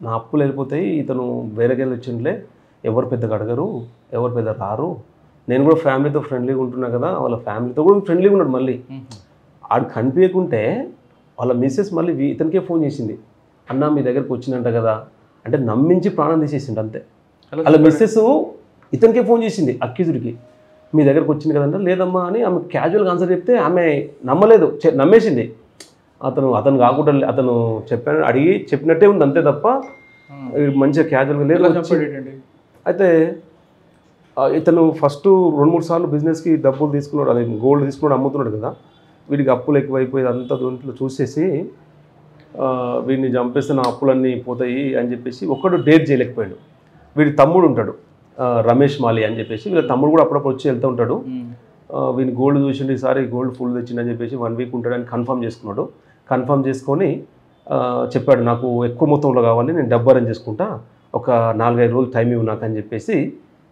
నా అప్పులు వెళ్ళిపోతాయి, ఇతను వేరేకెళ్ళి వచ్చిండ్లే, ఎవరు పెద్దగా అడగరు, ఎవరు పెద్ద రారు, నేను కూడా ఫ్యామిలీతో ఫ్రెండ్లీగా ఉంటున్నా కదా, వాళ్ళ ఫ్యామిలీతో కూడా ఫ్రెండ్లీగా ఉన్నాడు. మళ్ళీ ఆడు కనిపించకుంటే వాళ్ళ మిస్సెస్ మళ్ళీ ఇతనికే ఫోన్ చేసింది, అన్న మీ దగ్గరికి వచ్చిందంట కదా అంటే నమ్మించి ప్రాణం తీసేసిండు అంతే. వాళ్ళ మిస్సెస్ ఇతనికే ఫోన్ చేసింది అక్యూజ్డ్కి, మీ దగ్గరకు వచ్చింది కదంటే లేదమ్మా అని ఆమె క్యాజువల్గా ఆన్సర్ చెప్తే ఆమె నమ్మలేదు, నమ్మేసింది. అతను కాకుండా అతను అడిగి చెప్పినట్టే ఉంది అంతే తప్ప మంచిగా క్యాజువల్గా లేదు. అయితే ఇతను ఫస్ట్ 2-3 సార్లు బిజినెస్కి డబ్బులు తీసుకున్నాడు, అదే గోల్డ్ తీసుకున్నాడు, అమ్ముతున్నాడు కదా. వీడికి అప్పులు ఎక్కువైపోయి అంతా దీంట్లో చూసేసి వీడిని చంపేస్తే నా అప్పులన్నీ పోతాయి అని చెప్పేసి ఒక్కడు డేట్ చేయలేకపోయాడు. వీడి తమ్ముడు ఉంటాడు రమేష్ మాలి అని చెప్పేసి, వీళ్ళ తమ్ముడు కూడా అప్పుడప్పుడు వచ్చి వెళ్తూ ఉంటాడు. వీడిని గోల్డ్ చూసిండు, ఈసారి గోల్డ్ ఫుల్ తెచ్చిండని చెప్పేసి 1 week ఉంటాడని కన్ఫర్మ్ చేసుకున్నాడు. కన్ఫర్మ్ చేసుకొని చెప్పాడు నాకు ఎక్కువ మొత్తంలో కావాలి, నేను డబ్బు అరేంజ్ చేసుకుంటా, ఒక 4-5 రోజులు టైం ఇవ్వు నాకు అని చెప్పేసి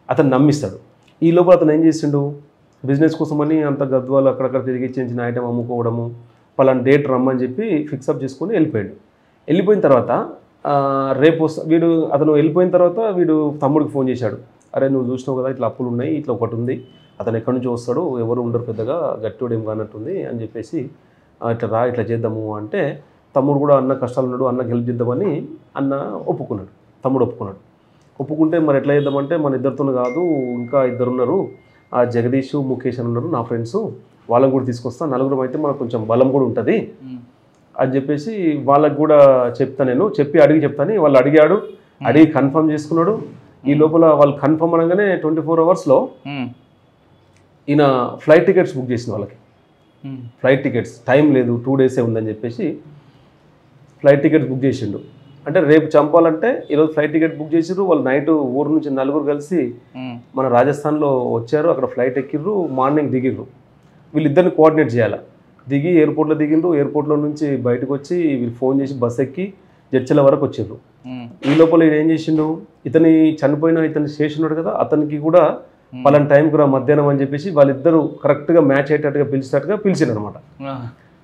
అతను నమ్మిస్తాడు. ఈ లోపల అతను ఏం చేసిండు, బిజినెస్ కోసమని అంత గద్వాలు అక్కడక్కడ తిరిగి చిన్న ఐటమ్ అమ్ముకోవడము, పలానా డేట్ రమ్మని చెప్పి ఫిక్సప్ చేసుకొని వెళ్ళిపోయాడు. వెళ్ళిపోయిన తర్వాత రేపు వీడు అతను వెళ్ళిపోయిన తర్వాత వీడు తమ్ముడికి ఫోన్ చేశాడు, అరే నువ్వు చూసినావు కదా ఇట్లా అప్పులు ఉన్నాయి, ఇట్లా ఒకటి ఉంది, అతను ఎక్కడి నుంచి వస్తాడు, ఎవరు ఉండరు పెద్దగా, గట్టివాడు ఏం కానట్టుంది అని చెప్పేసి ఇట్లా రా ఇట్లా చేద్దాము అంటే తమ్ముడు కూడా అన్న కష్టాలు ఉన్నాడు, అన్నకి హెల్ప్ చేద్దామని అన్న ఒప్పుకున్నాడు. తమ్ముడు ఒప్పుకుంటే మరి ఎట్లా చేద్దామంటే మన ఇద్దరితో కాదు ఇంకా ఇద్దరు ఉన్నారు, ఆ జగదీష్ ముఖేష్ అని ఉన్నారు నా ఫ్రెండ్స్, వాళ్ళని కూడా తీసుకొస్తా, నలుగురం అయితే మనకు కొంచెం బలం కూడా ఉంటుంది అని చెప్పేసి వాళ్ళకి కూడా నేను అడిగి చెప్తాను. వాళ్ళు అడిగి కన్ఫర్మ్ చేసుకున్నాడు. ఈ లోపల వాళ్ళు కన్ఫర్మ్ అనగానే 24 అవర్స్లో ఈయన ఫ్లైట్ టికెట్స్ బుక్ చేసిన వాళ్ళకి. ఫ్లైట్ టికెట్స్ టైం లేదు, 2 డేసే ఉందని చెప్పేసి ఫ్లైట్ టికెట్స్ బుక్ చేసిండు. అంటే రేపు చంపాలంటే ఈరోజు ఫ్లైట్ టికెట్ బుక్ చేసిర్రు. వాళ్ళు నైట్ ఊరు నుంచి 4 కలిసి మన రాజస్థాన్లో వచ్చారు, అక్కడ ఫ్లైట్ ఎక్కిర్రు, మార్నింగ్ దిగిర్రు. వీళ్ళిద్దరిని కోఆర్డినేట్ చేయాలి. దిగి ఎయిర్పోర్ట్లో దిగిండ్రు, ఎయిర్పోర్ట్లో నుంచి బయటకు వచ్చి వీళ్ళు ఫోన్ చేసి బస్ ఎక్కి జడ్చల వరకు వచ్చిర్రు. ఈ లోపల ఈయన ఏం చేసిండు, ఇతను స్టేషన్ ఉన్నాడు కదా, అతనికి కూడా పలానా టైంకి రా మధ్యాహ్నం అని చెప్పేసి వాళ్ళిద్దరూ కరెక్ట్గా మ్యాచ్ అయ్యేటట్టుగా పిలిచినారు అనమాట.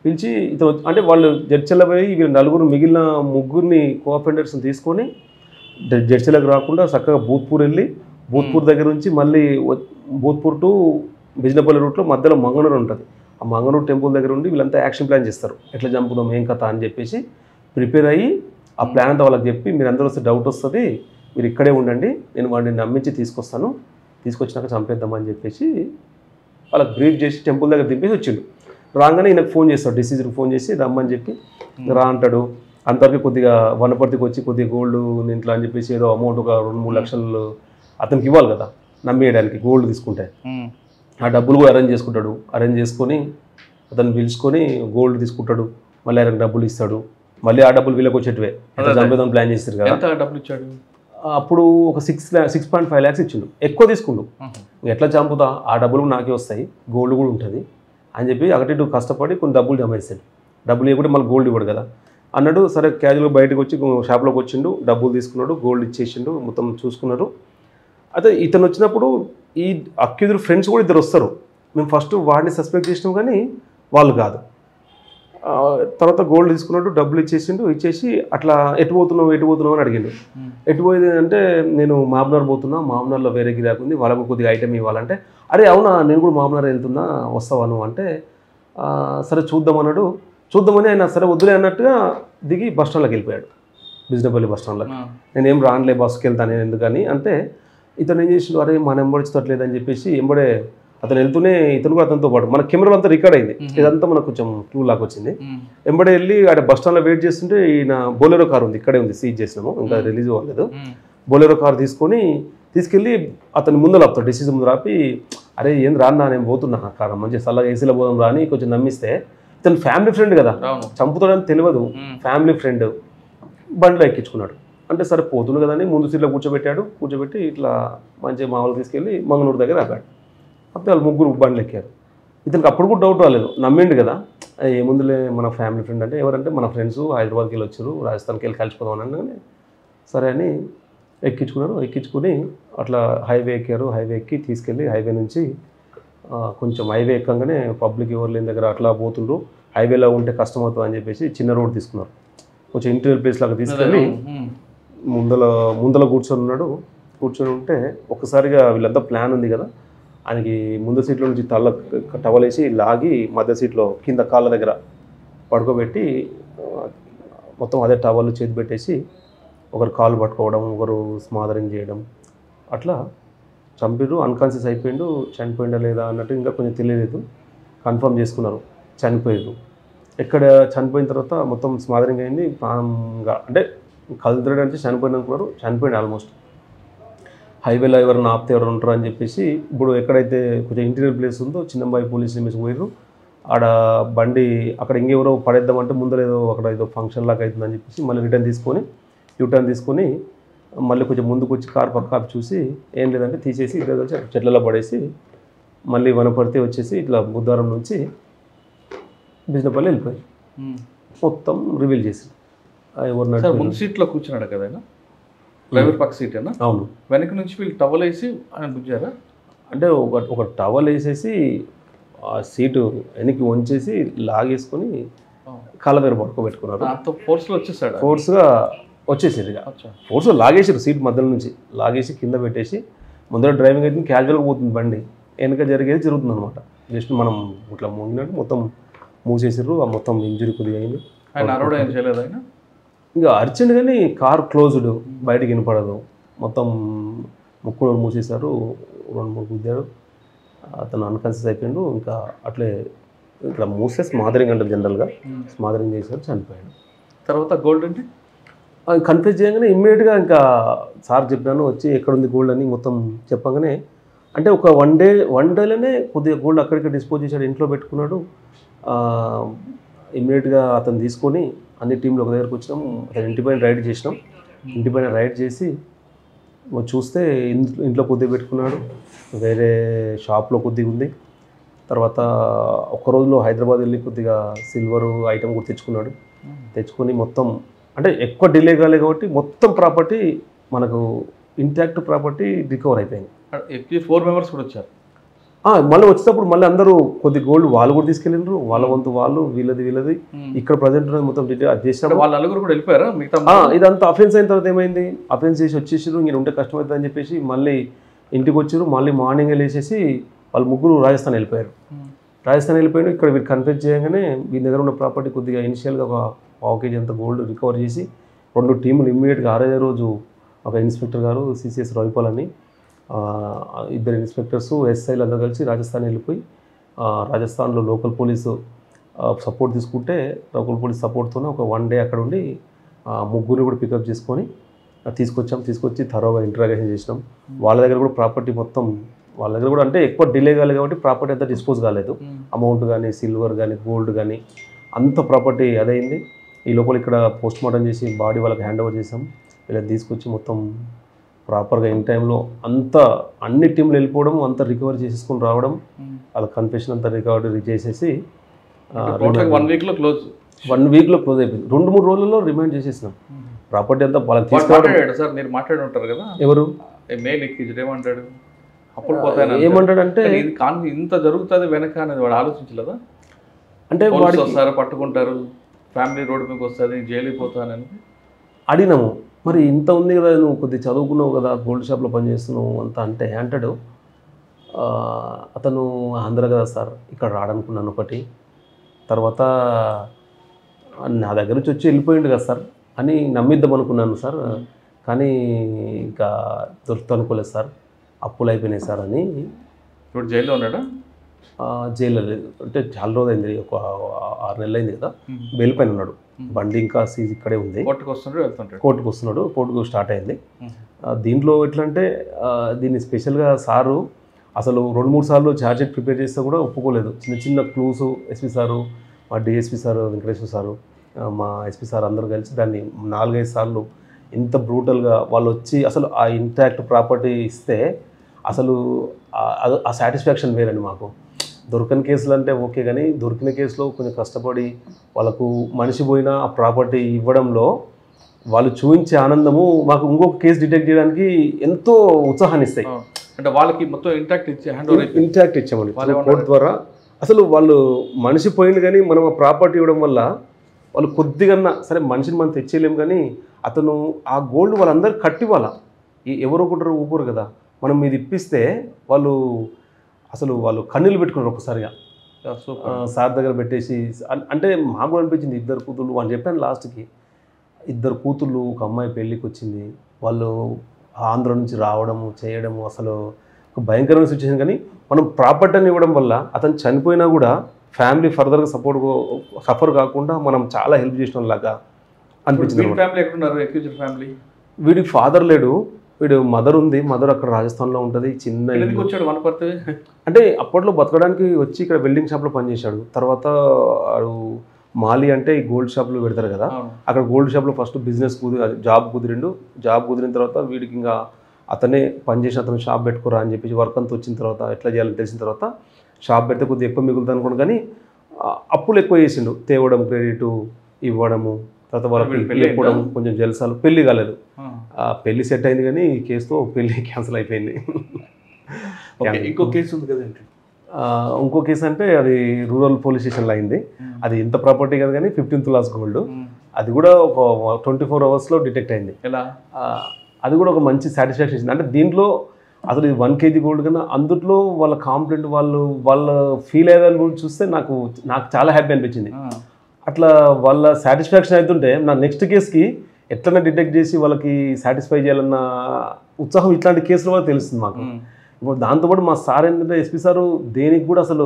పిలిచి ఇతను అంటే వాళ్ళు జడ్చల పోయి వీళ్ళు 4 మిగిలిన 3 కోఆఫెండర్స్ని తీసుకొని జడ్చలకు రాకుండా చక్కగా భూత్పూర్ వెళ్ళి భూత్పూర్ దగ్గర నుంచి మళ్ళీ భూత్పూర్ టు బిజినపల్లి రూట్లో మధ్యలో మంగనూరు ఉంటుంది. ఆ మంగనూరు టెంపుల్ దగ్గర ఉండి వీళ్ళంతా యాక్షన్ ప్లాన్ చేస్తారు, ఎట్లా చంపుదాం ఏం కథ అని చెప్పేసి ప్రిపేర్ అయ్యి ఆ ప్లాన్ అంతా వాళ్ళకి చెప్పి మీరు అందరూ వస్తే డౌట్ వస్తుంది, మీరు ఇక్కడే ఉండండి, నేను వాడిని నమ్మించి తీసుకొచ్చినాక చంపేద్దామని చెప్పేసి వాళ్ళకి బ్రీఫ్ చేసి టెంపుల్ దగ్గర దింపేసి వచ్చిండు. రాగానే ఈయనకు ఫోన్ చేస్తాడు, డిసీజ్కి ఫోన్ చేసి రమ్మని చెప్పి రా అంటాడు. అంతవరకు కొద్దిగా వనపర్తికి వచ్చి కొద్దిగా గోల్డ్ ఇంట్లో అని చెప్పేసి ఏదో అమౌంట్ ఒక 2-3 లక్షలు అతనికి ఇవ్వాలి కదా నమ్మేయడానికి, గోల్డ్ తీసుకుంటే ఆ డబ్బులు కూడా అరేంజ్ చేసుకొని అతను పిలుచుకొని గోల్డ్ తీసుకుంటాడు, మళ్ళీ ఆయనకు డబ్బులు ఇస్తాడు, మళ్ళీ ఆ డబ్బులు వీళ్ళకి వచ్చేటివే చంపేద్దాం ప్లాన్ చేస్తారు కదా. డబ్బులు ఇచ్చాడు అప్పుడు ఒక 6.5 lakhs ఇచ్చిండు, ఎక్కువ తీసుకుండు. ఎట్లా చంపుతా, ఆ డబ్బులు నాకే వస్తాయి, గోల్డ్ కూడా ఉంటుంది అని చెప్పి అటు కష్టపడి కొన్ని డబ్బులు జమ చేస్తాడు. డబ్బులు ఇవ్వకుండా మళ్ళీ గోల్డ్ ఇవ్వడు కదా అన్నాడు. సరే క్యాజువల్గా బయటకు వచ్చి షాప్లోకి వచ్చిండు, డబ్బులు తీసుకున్నాడు, గోల్డ్ ఇచ్చేసిండు, మొత్తం చూసుకున్నారు. అయితే ఇతను వచ్చినప్పుడు ఈ అక్యూజ్డ్ ఫ్రెండ్స్ కూడా ఇద్దరు వస్తారు. మేము ఫస్ట్ వాడిని సస్పెక్ట్ చేసినాం కానీ వాళ్ళు కాదు. తర్వాత గోల్డ్ తీసుకున్నాడు, డబ్బులు ఇచ్చేసి అట్లా ఎటు పోతున్నావు అని అడిగిండు. ఎటు పోయేది అంటే నేను మామ్నార్ పోతున్నా, మామ్నార్లో వేరే గిరాకు ఉంది, వాళ్ళకు కొద్దిగా ఐటమ్ ఇవ్వాలంటే అరే అవునా నేను కూడా మామ్నార్ వెళ్తున్నా వస్తావా నువ్వు అంటే సరే చూద్దామని ఆయన సరే వద్దులే అన్నట్టుగా దిగి బస్ స్టాండ్లోకి వెళ్ళిపోయాడు, బిజినపల్లి బస్ స్టాండ్లోకి. నేనేం రానులే బస్సుకి వెళ్తాను నేను ఎందుకని అంటే ఇతను ఏం చేసిండు, అరే మన ఎంబడిస్తట్లేదని చెప్పేసి ఎంబడే అతను వెళ్తూనే ఇతను కూడా అతనితో పాటు మన కెమెరాలో అంతా రికార్డ్ అయింది, ఇదంతా మనకు కొంచెం క్లూ లాగా వచ్చింది. ఎంబడే వెళ్ళి ఆడ బస్ స్టాండ్లో వెయిట్ చేస్తుంటే ఈయన బొలెరో కార్ ఉంది, ఇక్కడే ఉంది, సీజ్ చేసినాము, ఇంకా రిలీజ్ అవ్వలేదు. బొలెరో కార్ తీసుకెళ్ళి అతని ముందర ఆపుతాడు, డిసీజ్ ముందు ఆపి అరే ఏం రాన్నా నేను పోతున్నా కారణం మంచిగా చల్లగా ఏసీలో పోదాం రాని కొంచెం నమ్మిస్తే ఇతను ఫ్యామిలీ ఫ్రెండ్ కదా, చంపుతాడని తెలియదు, ఫ్యామిలీ ఫ్రెండ్ బండిలో ఎక్కించుకున్నాడు. అంటే సరే పోతుంది కదా అని ముందు సీట్లో కూర్చోబెట్టి ఇట్లా మంచిగా మామూలు తీసుకెళ్ళి మంగళూరు దగ్గర ఆపాడు. అప్పుడు వాళ్ళు 3 బండ్లు ఎక్కారు. ఇతనికి అప్పుడు కూడా డౌట్ రాలేదు, నమ్మిండు కదా, ఏముందులే మన ఫ్యామిలీ ఫ్రెండ్ అంటే ఎవరంటే మన ఫ్రెండ్స్ హైదరాబాద్కి వెళ్ళి వచ్చారు, రాజస్థాన్కి వెళ్ళి కలిసిపోదాం అనగానే సరే అని ఎక్కించుకుని అట్లా హైవే ఎక్కారు. హైవే ఎక్కి తీసుకెళ్ళి హైవే నుంచి కొంచెం హైవే ఎక్కగానే పబ్లిక్ ఎవరు లేని దగ్గర అట్లా పోతుండ్రు, హైవేలో ఉంటే కష్టం అవుతుంది అని చెప్పేసి చిన్న రోడ్ తీసుకున్నారు. కొంచెం ఇంటీరియర్ ప్లేస్ లాగా తీసుకెళ్ళి ముందల కూర్చొని ఉంటే ఒక్కసారిగా వీళ్ళంతా ప్లాన్ ఉంది కదా, ఆయనకి ముందు సీట్లో నుంచి టవలేసి లాగి మధ్య సీట్లో కింద కాళ్ళ దగ్గర పడుకోబెట్టి మొత్తం అదే టవల్ చేతి పెట్టేసి ఒకరు కాలు పట్టుకోవడం, ఒకరు స్మాదరింగ్ చేయడం, అట్లా చంపిరు. అన్కాన్షియస్ అయిపోయిండు, చనిపోయిందా లేదా అన్నట్టు ఇంకా కొంచెం తెలియలేదు, కన్ఫర్మ్ చేసుకున్నారు చనిపోయారు. ఎక్కడ చనిపోయిన తర్వాత మొత్తం స్మాదరింగ్ అయింది, ప్రాణంగా అంటే కలుద్రడు అంటే చనిపోయిన అనుకున్నారు, చనిపోయింది ఆల్మోస్ట్. హైవేలో ఎవరైనా ఆపితే ఎవరు ఉంటారు అని చెప్పేసి ఇప్పుడు ఎక్కడైతే కొంచెం ఇంటీరియర్ ప్లేస్ ఉందో చిన్నంబాయి పోలీస్ లిమిట్స్ పోయారు. ఆడ బండి అక్కడ ఇంకెవరో పడేద్దామంటే ముందర అక్కడ ఏదో ఫంక్షన్ లాగా అవుతుందని చెప్పేసి మళ్ళీ యూటర్న్ తీసుకొని మళ్ళీ కొంచెం ముందుకు వచ్చి కార్ పక్క చూసి ఏం లేదంటే తీసేసి ఇద్దరు వచ్చి చెట్లలో పడేసి మళ్ళీ వనపర్తి వచ్చేసి ఇట్లా బుద్ధారం నుంచి బిజినపల్లి వెళ్ళిపోయి మొత్తం రివీల్ చేసి ముందు సీట్లో కూర్చున్నాడు కదా డ్రైవర్ పక్క సీట్ అయినా. అవును, వెనక నుంచి వీళ్ళు టవల్ వేసి ఆయన గుంజారా అంటే ఒక టవల్ వేసేసి ఆ సీటు వెనక్కి వంచేసి లాగేసుకొని కాళ్ళ దగ్గర పడుకోబెట్టుకున్నారు. ఫోర్స్లో వచ్చేసాడు, ఫోర్స్గా వచ్చేసారు ఇక ఫోర్స్ లాగేసారు సీట్ మధ్యలో నుంచి లాగేసి కింద పెట్టేసి ముందర డ్రైవింగ్ అయితే క్యాజువల్గా పోతుంది బండి వెనక జరిగేది జరుగుతుంది అనమాట జస్ట్ మనం ఇట్లా మూగినట్టు మొత్తం మూసేసారు ఆ మొత్తం ఇంజరీ కొద్దిగా అయింది ఇంకా అర్జెంట్ కానీ కార్ క్లోజ్డ్ బయటికి వినపడదు మొత్తం ముక్కు మూసేశారు 2-3 గుద్దాడు అతను అన్కాన్షియస్ అయిపోయాడు ఇంకా అట్లే ఇక్కడ మూసే స్మాదరింగ్ అంటారు జనరల్గా స్మాదరింగ్ చేశారు చనిపోయాడు తర్వాత గోల్డ్ అంటే కన్ఫ్యూజ్ చేయగానే ఇమ్మీడియట్గా ఇంకా సార్ చెప్పాను వచ్చి ఎక్కడుంది గోల్డ్ అని మొత్తం చెప్పగానే అంటే ఒక వన్ డేలోనే కొద్దిగా గోల్డ్ అక్కడికి డిస్పోజ్ చేశాడు ఇంట్లో పెట్టుకున్నాడు ఇమ్మీడియట్గా అతను తీసుకొని అన్ని టీంలు ఒక దగ్గరకు వచ్చినాం అతను ఇంటిపైన రైడ్ చేసినాం ఇంటిపైన రైడ్ చేసి చూస్తే ఇంట్లో కొద్దిగా పెట్టుకున్నాడు వేరే షాప్లో కొద్దిగా ఉంది తర్వాత ఒక్క రోజులో హైదరాబాద్ వెళ్ళి కొద్దిగా సిల్వర్ ఐటమ్ కూడా తెచ్చుకొని మొత్తం అంటే ఎక్కువ డిలే కాలే కాబట్టి మొత్తం ప్రాపర్టీ మనకు ఇంటాక్ట్ ప్రాపర్టీ రికవర్ అయిపోయింది 4 మెంబర్స్ కూడా వచ్చారు మళ్ళీ వచ్చేటప్పుడు మళ్ళీ అందరూ కొద్ది గోల్డ్ వాళ్ళు కూడా తీసుకెళ్ళినారు వాళ్ళ వంతు వాళ్ళు వీళ్ళది ఇక్కడ ప్రజెంట్ మొత్తం డీటెయిల్ అది చేసినారు వాళ్ళ నలుగురు కూడా వెళ్ళిపోయారా ఇదంతా అఫెన్స్ అయిన తర్వాత ఏమైంది అఫెన్స్ చేసి వచ్చేసారు ఇంక ఉంటే కష్టం అవుతుంది అని చెప్పేసి మళ్ళీ ఇంటికి వచ్చారు మళ్ళీ మార్నింగ్ వెళ్ళేసేసి వాళ్ళు ముగ్గురు రాజస్థాన్ వెళ్ళిపోయారు ఇక్కడ వీరు కన్ఫ్యూజ్ చేయగానే వీరి దగ్గర ఉన్న ప్రాపర్టీ కొద్దిగా ఇనిషియల్గా ఒక 1/2 kg అంత గోల్డ్ రికవర్ చేసి 2 టీములు ఇమ్మీడియట్గా 6వ రోజు ఒక ఇన్స్పెక్టర్ గారు సిసిఎస్ రవిపాల్ అని 2 ఇన్స్పెక్టర్స్ ఎస్ఐలు అందరూ కలిసి రాజస్థాన్ వెళ్ళిపోయి రాజస్థాన్లో లోకల్ పోలీసు సపోర్ట్ తీసుకుంటే లోకల్ పోలీస్ సపోర్ట్తోనే ఒక 1 డే అక్కడ ఉండి ముగ్గురిని కూడా పికప్ చేసుకొని తీసుకొచ్చి థరోగా ఇంటరాగేషన్ చేసినాం వాళ్ళ దగ్గర కూడా ప్రాపర్టీ మొత్తం వాళ్ళ దగ్గర కూడా అంటే ఎక్కువ డిలే కాలేదు కాబట్టి ప్రాపర్టీ అంతా డిస్పోజ్ కాలేదు అమౌంట్ కానీ సిల్వర్ కానీ గోల్డ్ కానీ అంత ప్రాపర్టీ అదైంది ఈ లోపల ఇక్కడ పోస్ట్ మార్టం చేసి బాడీ వాళ్ళకి హ్యాండ్ ఓవర్ చేసాం ఇలా తీసుకొచ్చి మొత్తం ప్రాపర్గా ఇన్ టైంలో అంతా అన్ని టీంలు వెళ్ళిపోవడం అంతా రికవర్ చేసేసుకొని రావడం వాళ్ళ కన్ఫెషన్ అంతా రికవరీ చేసేసి 1 వీక్లో క్లోజ్ అయిపోయింది 2-3 రోజుల్లో రిమైండ్ చేసేసినాం ప్రాపర్టీ అంతా వాళ్ళకి తీసుకురావడం సార్ మీరు మాట్లాడి ఉంటారు కదా ఎవరు మెయిల్ ఏమంటాడు అప్పుడు పోతాను ఏమంటాడంటే ఇంత జరుగుతుంది వెనక అనేది వాడు ఆలోచించలేదా అంటే వాడు వస్తారు పట్టుకుంటారు ఫ్యామిలీ రోడ్డు మీకు వస్తుంది జైలుకి పోతానని అడిగినాము మరి ఇంత ఉంది కదా నువ్వు కొద్దిగా చదువుకున్నావు కదా గోల్డ్ షాప్లో పనిచేస్తున్నావు అంత అంటే అంటాడు అతను ఆంధ్ర కదా సార్ ఇక్కడ రాడనుకున్నాను ఒకటి తర్వాత నా దగ్గర నుంచి వచ్చి వెళ్ళిపోయిండు కదా సార్ అని నమ్మిద్దాం అనుకున్నాను సార్ కానీ ఇంకా దొరుకుతా అనుకోలేదు సార్ అప్పులు అయిపోయినాయి సార్ అని ఇప్పుడు జైల్లో ఉన్నాడా జైల్లో లేదు అంటే చాలా రోజు అయింది ఒక 6 నెలలు అయింది కదా బెయిల్ పైన ఉన్నాడు బండి ఇంకా సీజ్ ఇక్కడే ఉంది కోర్టుకు వస్తున్నాడు కోర్టుకు స్టార్ట్ అయింది దీంట్లో ఎట్లా అంటే దీన్ని స్పెషల్గా సారు అసలు 2-3 సార్లు ఛార్జ్ షీట్ ప్రిపేర్ చేస్తే కూడా ఒప్పుకోలేదు చిన్న క్లూస్ ఎస్పీ సారు మా డిఎస్పీ సారు వెంకటేశ్వర సారు మా ఎస్పీ సార్ అందరూ కలిసి దాన్ని 4-5 సార్లు ఇంత బ్రూటల్గా వాళ్ళు వచ్చి అసలు ఆ ఇంటాక్ట్ ప్రాపర్టీ ఇస్తే అసలు ఆ సాటిస్ఫాక్షన్ వేరండి మాకు దొరకని కేసులు అంటే ఓకే కానీ దొరికిన కేసులో కొంచెం కష్టపడి వాళ్ళకు మనిషి పోయిన ఆ ప్రాపర్టీ ఇవ్వడంలో వాళ్ళు చూపించే ఆనందము మాకు ఇంకొక కేసు డిటెక్ట్ చేయడానికి ఎంతో ఉత్సాహాన్ని ఇస్తాయి అంటే వాళ్ళకి మొత్తం ఇంటాక్ట్ ఇచ్చామండి కోర్టు ద్వారా అసలు వాళ్ళు మనిషి పోయింది కానీ మనం ఆ ప్రాపర్టీ ఇవ్వడం వల్ల వాళ్ళు కొద్దిగా సరే మనిషిని మనం తెచ్చేయలేము కానీ అతను ఆ గోల్డ్ వాళ్ళందరూ కట్టివ్వాలా ఎవరో ఒకటి ఊపురు కదా మనం ఇది ఇప్పిస్తే వాళ్ళు కన్నీళ్ళు పెట్టుకున్నారు ఒకసారిగా సార్ దగ్గర పెట్టేసి అంటే మాకు కూడా అనిపించింది 2 కూతుళ్ళు అని చెప్పాను లాస్ట్కి 2 కూతుళ్ళు ఒక అమ్మాయి పెళ్ళికి వచ్చింది వాళ్ళు ఆంధ్ర నుంచి రావడము చేయడము అసలు ఒక భయంకరమైన సిచ్యువేషన్ కానీ మనం ప్రాపర్టీని ఇవ్వడం వల్ల అతను చనిపోయినా కూడా ఫ్యామిలీ ఫర్దర్గా సఫర్ కాకుండా మనం చాలా హెల్ప్ చేసిన లాగా అనిపించింది వీడికి ఫాదర్ లేడు వీడు మదర్ ఉంది మదర్ అక్కడ రాజస్థాన్లో ఉంటుంది చిన్న అంటే అప్పట్లో బతకడానికి వచ్చి ఇక్కడ వెల్డింగ్ షాప్లో పనిచేశాడు తర్వాత మాలి అంటే ఈ గోల్డ్ షాప్లో పెడతారు కదా అక్కడ గోల్డ్ షాప్లో ఫస్ట్ బిజినెస్ జాబ్ కుదిరిన తర్వాత వీడికి ఇంకా అతనే పనిచేసిన అతను షాప్ పెట్టుకోరా అని చెప్పేసి వర్క్ అంతా వచ్చిన తర్వాత ఎట్లా చేయాలని తెలిసిన తర్వాత షాప్ పెడితే కొద్దిగా ఎక్కువ మిగులుతుంది అనుకోండి కానీ అప్పులు ఎక్కువ చేసిండు తేవడం క్రెడిట్ ఇవ్వడము తర్వాత వాళ్ళకి వెళ్ళిపోవడం కొంచెం జలసాలు పెళ్లి కాలేదు పెళ్లి సెట్ అయింది కానీ ఈ కేసుతో పెళ్లి క్యాన్సిల్ అయిపోయింది ఇంకో కేసు ఉంది కదండి ఇంకో కేసు అంటే అది రూరల్ పోలీస్ స్టేషన్లో అయింది. అది ఇంత ప్రాపర్టీ కదా కానీ 15 తులాస్ గోల్డ్. అది కూడా ఒక 24 అవర్స్లో డిటెక్ట్ అయింది. ఎలా అది కూడా ఒక మంచి సాటిస్ఫాక్షన్ ఇచ్చింది. అంటే దీంట్లో అసలు 1 kg గోల్డ్ కన్నా అందుట్లో వాళ్ళ కాంప్లైంట్ వాళ్ళ ఫీల్ అయ్యేదాన్ని కూడా చూస్తే నాకు చాలా హ్యాపీ అనిపించింది. అట్లా వాళ్ళ సాటిస్ఫాక్షన్ అవుతుంటే నా నెక్స్ట్ కేసుకి ఎట్లన్నా డిటెక్ట్ చేసి వాళ్ళకి సాటిస్ఫై చేయాలన్న ఉత్సాహం ఇట్లాంటి కేసుల వల్ల తెలుస్తుంది మాకు. ఇప్పుడు దాంతోపాటు మా సార్ ఏంటంటే ఎస్పీ సారు దేనికి కూడా అసలు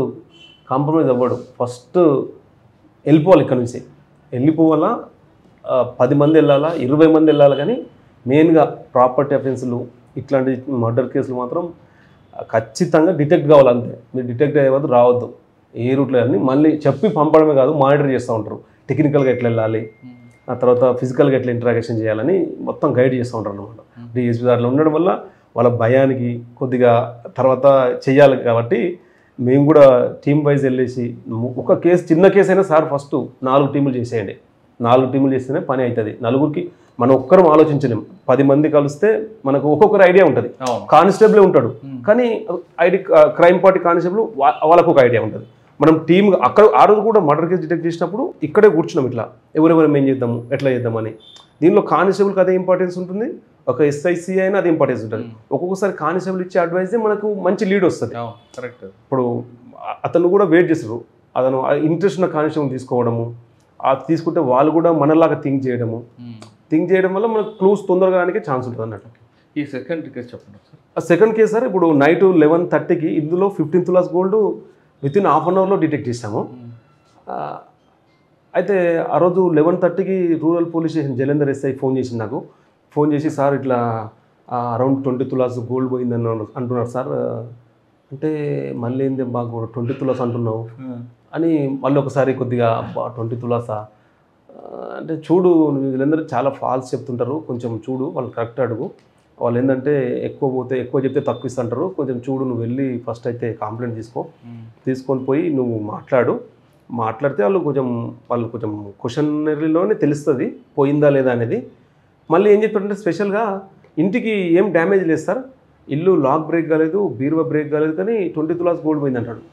కాంప్రమైజ్ అవ్వడు. ఫస్ట్ వెళ్ళిపోవాలి ఇక్కడ నుంచి, వెళ్ళిపోవాలా, 10 మంది వెళ్ళాలా, 20 మంది వెళ్ళాలి, కానీ మెయిన్గా ప్రాపర్టీ అఫెన్స్లు ఇట్లాంటి మర్డర్ కేసులు మాత్రం ఖచ్చితంగా డిటెక్ట్ కావాలి. అంతే, మీరు డిటెక్ట్ అయ్యేవద్దు, రావద్దు. ఏ రూట్లో అన్నీ మళ్ళీ చెప్పి పంపడమే కాదు, మానిటర్ చేస్తూ ఉంటారు. టెక్నికల్గా ఎట్లా వెళ్ళాలి, ఆ తర్వాత ఫిజికల్గా ఎట్లా ఇంటరాక్షన్ చేయాలని మొత్తం గైడ్ చేస్తూ ఉంటారు అనమాట. డిఎస్పీ దాంట్లో ఉండడం వల్ల వాళ్ళ భయానికి కొద్దిగా తర్వాత చెయ్యాలి కాబట్టి మేము కూడా టీమ్ వైజ్ వెళ్ళేసి ఒక కేసు, చిన్న కేసు అయినా సార్ ఫస్ట్ 4 టీములు చేసేయండి, 4 టీములు చేస్తేనే పని అవుతుంది. నలుగురికి మనం ఒక్కరం ఆలోచించలేం. 10 మంది కలిస్తే మనకు ఒక్కొక్కరు ఐడియా ఉంటుంది. కానిస్టేబులే ఉంటాడు కానీ క్రైమ్ పార్టీ కానిస్టేబుల్ వాళ్ళకు ఒక ఐడియా ఉంటుంది. మనం టీమ్ అక్కడ ఆ రోజు కూడా మర్డర్ కేసు డిటెక్ట్ చేసినప్పుడు ఇక్కడే కూర్చున్నాం, ఇట్లా ఎవరెవరు ఏం చేద్దాము, ఎట్లా చేద్దామని. దీనిలో కానిస్టేబుల్కి అదే ఇంపార్టెన్స్ ఉంటుంది, ఒక ఎస్ఐసి అయినా అదే ఇంపార్టెన్స్ ఉంటుంది. ఒక్కొక్కసారి కానిస్టేబుల్ ఇచ్చే అడ్వైజే మనకు మంచి లీడ్ వస్తుంది. కరెక్ట్. ఇప్పుడు అతను కూడా వెయిట్ చేస్తారు, అతను ఇంట్రెస్ట్ ఉన్న కానిస్టేబుల్ తీసుకోవడము, అది తీసుకుంటే వాళ్ళు కూడా మనలాగా థింక్ చేయడం వల్ల మనకు క్లూస్ తొందరగా ఛాన్స్ ఉంటుంది అన్నట్టు. ఈ సెకండ్ కేసు చెప్పండి సార్. ఆ సెకండ్ కేసు సార్ ఇప్పుడు నైట్ 11:30కి ఇందులో 15 tolas gold within half an అవర్లో డిటెక్ట్ చేసాము. అయితే ఆ రోజు 11:30కి rural police station Jalandhar SI phone చేసింది నాకు. ఫోన్ చేసి సార్ ఇట్లా అరౌండ్ 20 తులాస్ గోల్డ్ పోయిందని అంటున్నారు సార్. అంటే మళ్ళీ ఏంది బాగా 20 తులాస్ అంటున్నావు అని మళ్ళీ ఒకసారి కొద్దిగా 20 తులాసా అంటే చూడు, వీళ్ళందరూ చాలా ఫాల్స్ చెప్తుంటారు, కొంచెం చూడు, వాళ్ళు కరెక్ట్ అడుగు, వాళ్ళు ఏంటంటే ఎక్కువ చెప్తే తక్కువ ఇస్తుంటారు, కొంచెం చూడు, నువ్వు వెళ్ళి ఫస్ట్ అయితే కంప్లైంట్ తీసుకొని పోయి నువ్వు మాట్లాడితే వాళ్ళు కొంచెం క్వశ్చనరీలోనే తెలుస్తుంది పోయిందా లేదా అనేది. మళ్ళీ ఏం చెప్తారంటే స్పెషల్గా ఇంటికి ఏం డ్యామేజ్ లేదు సార్, ఇల్లు లాక్ బ్రేక్ కాలేదు, బీరువా బ్రేక్ కాలేదు, కానీ 20 తులాస్ గోల్డ్ పోయింది అంటాడు.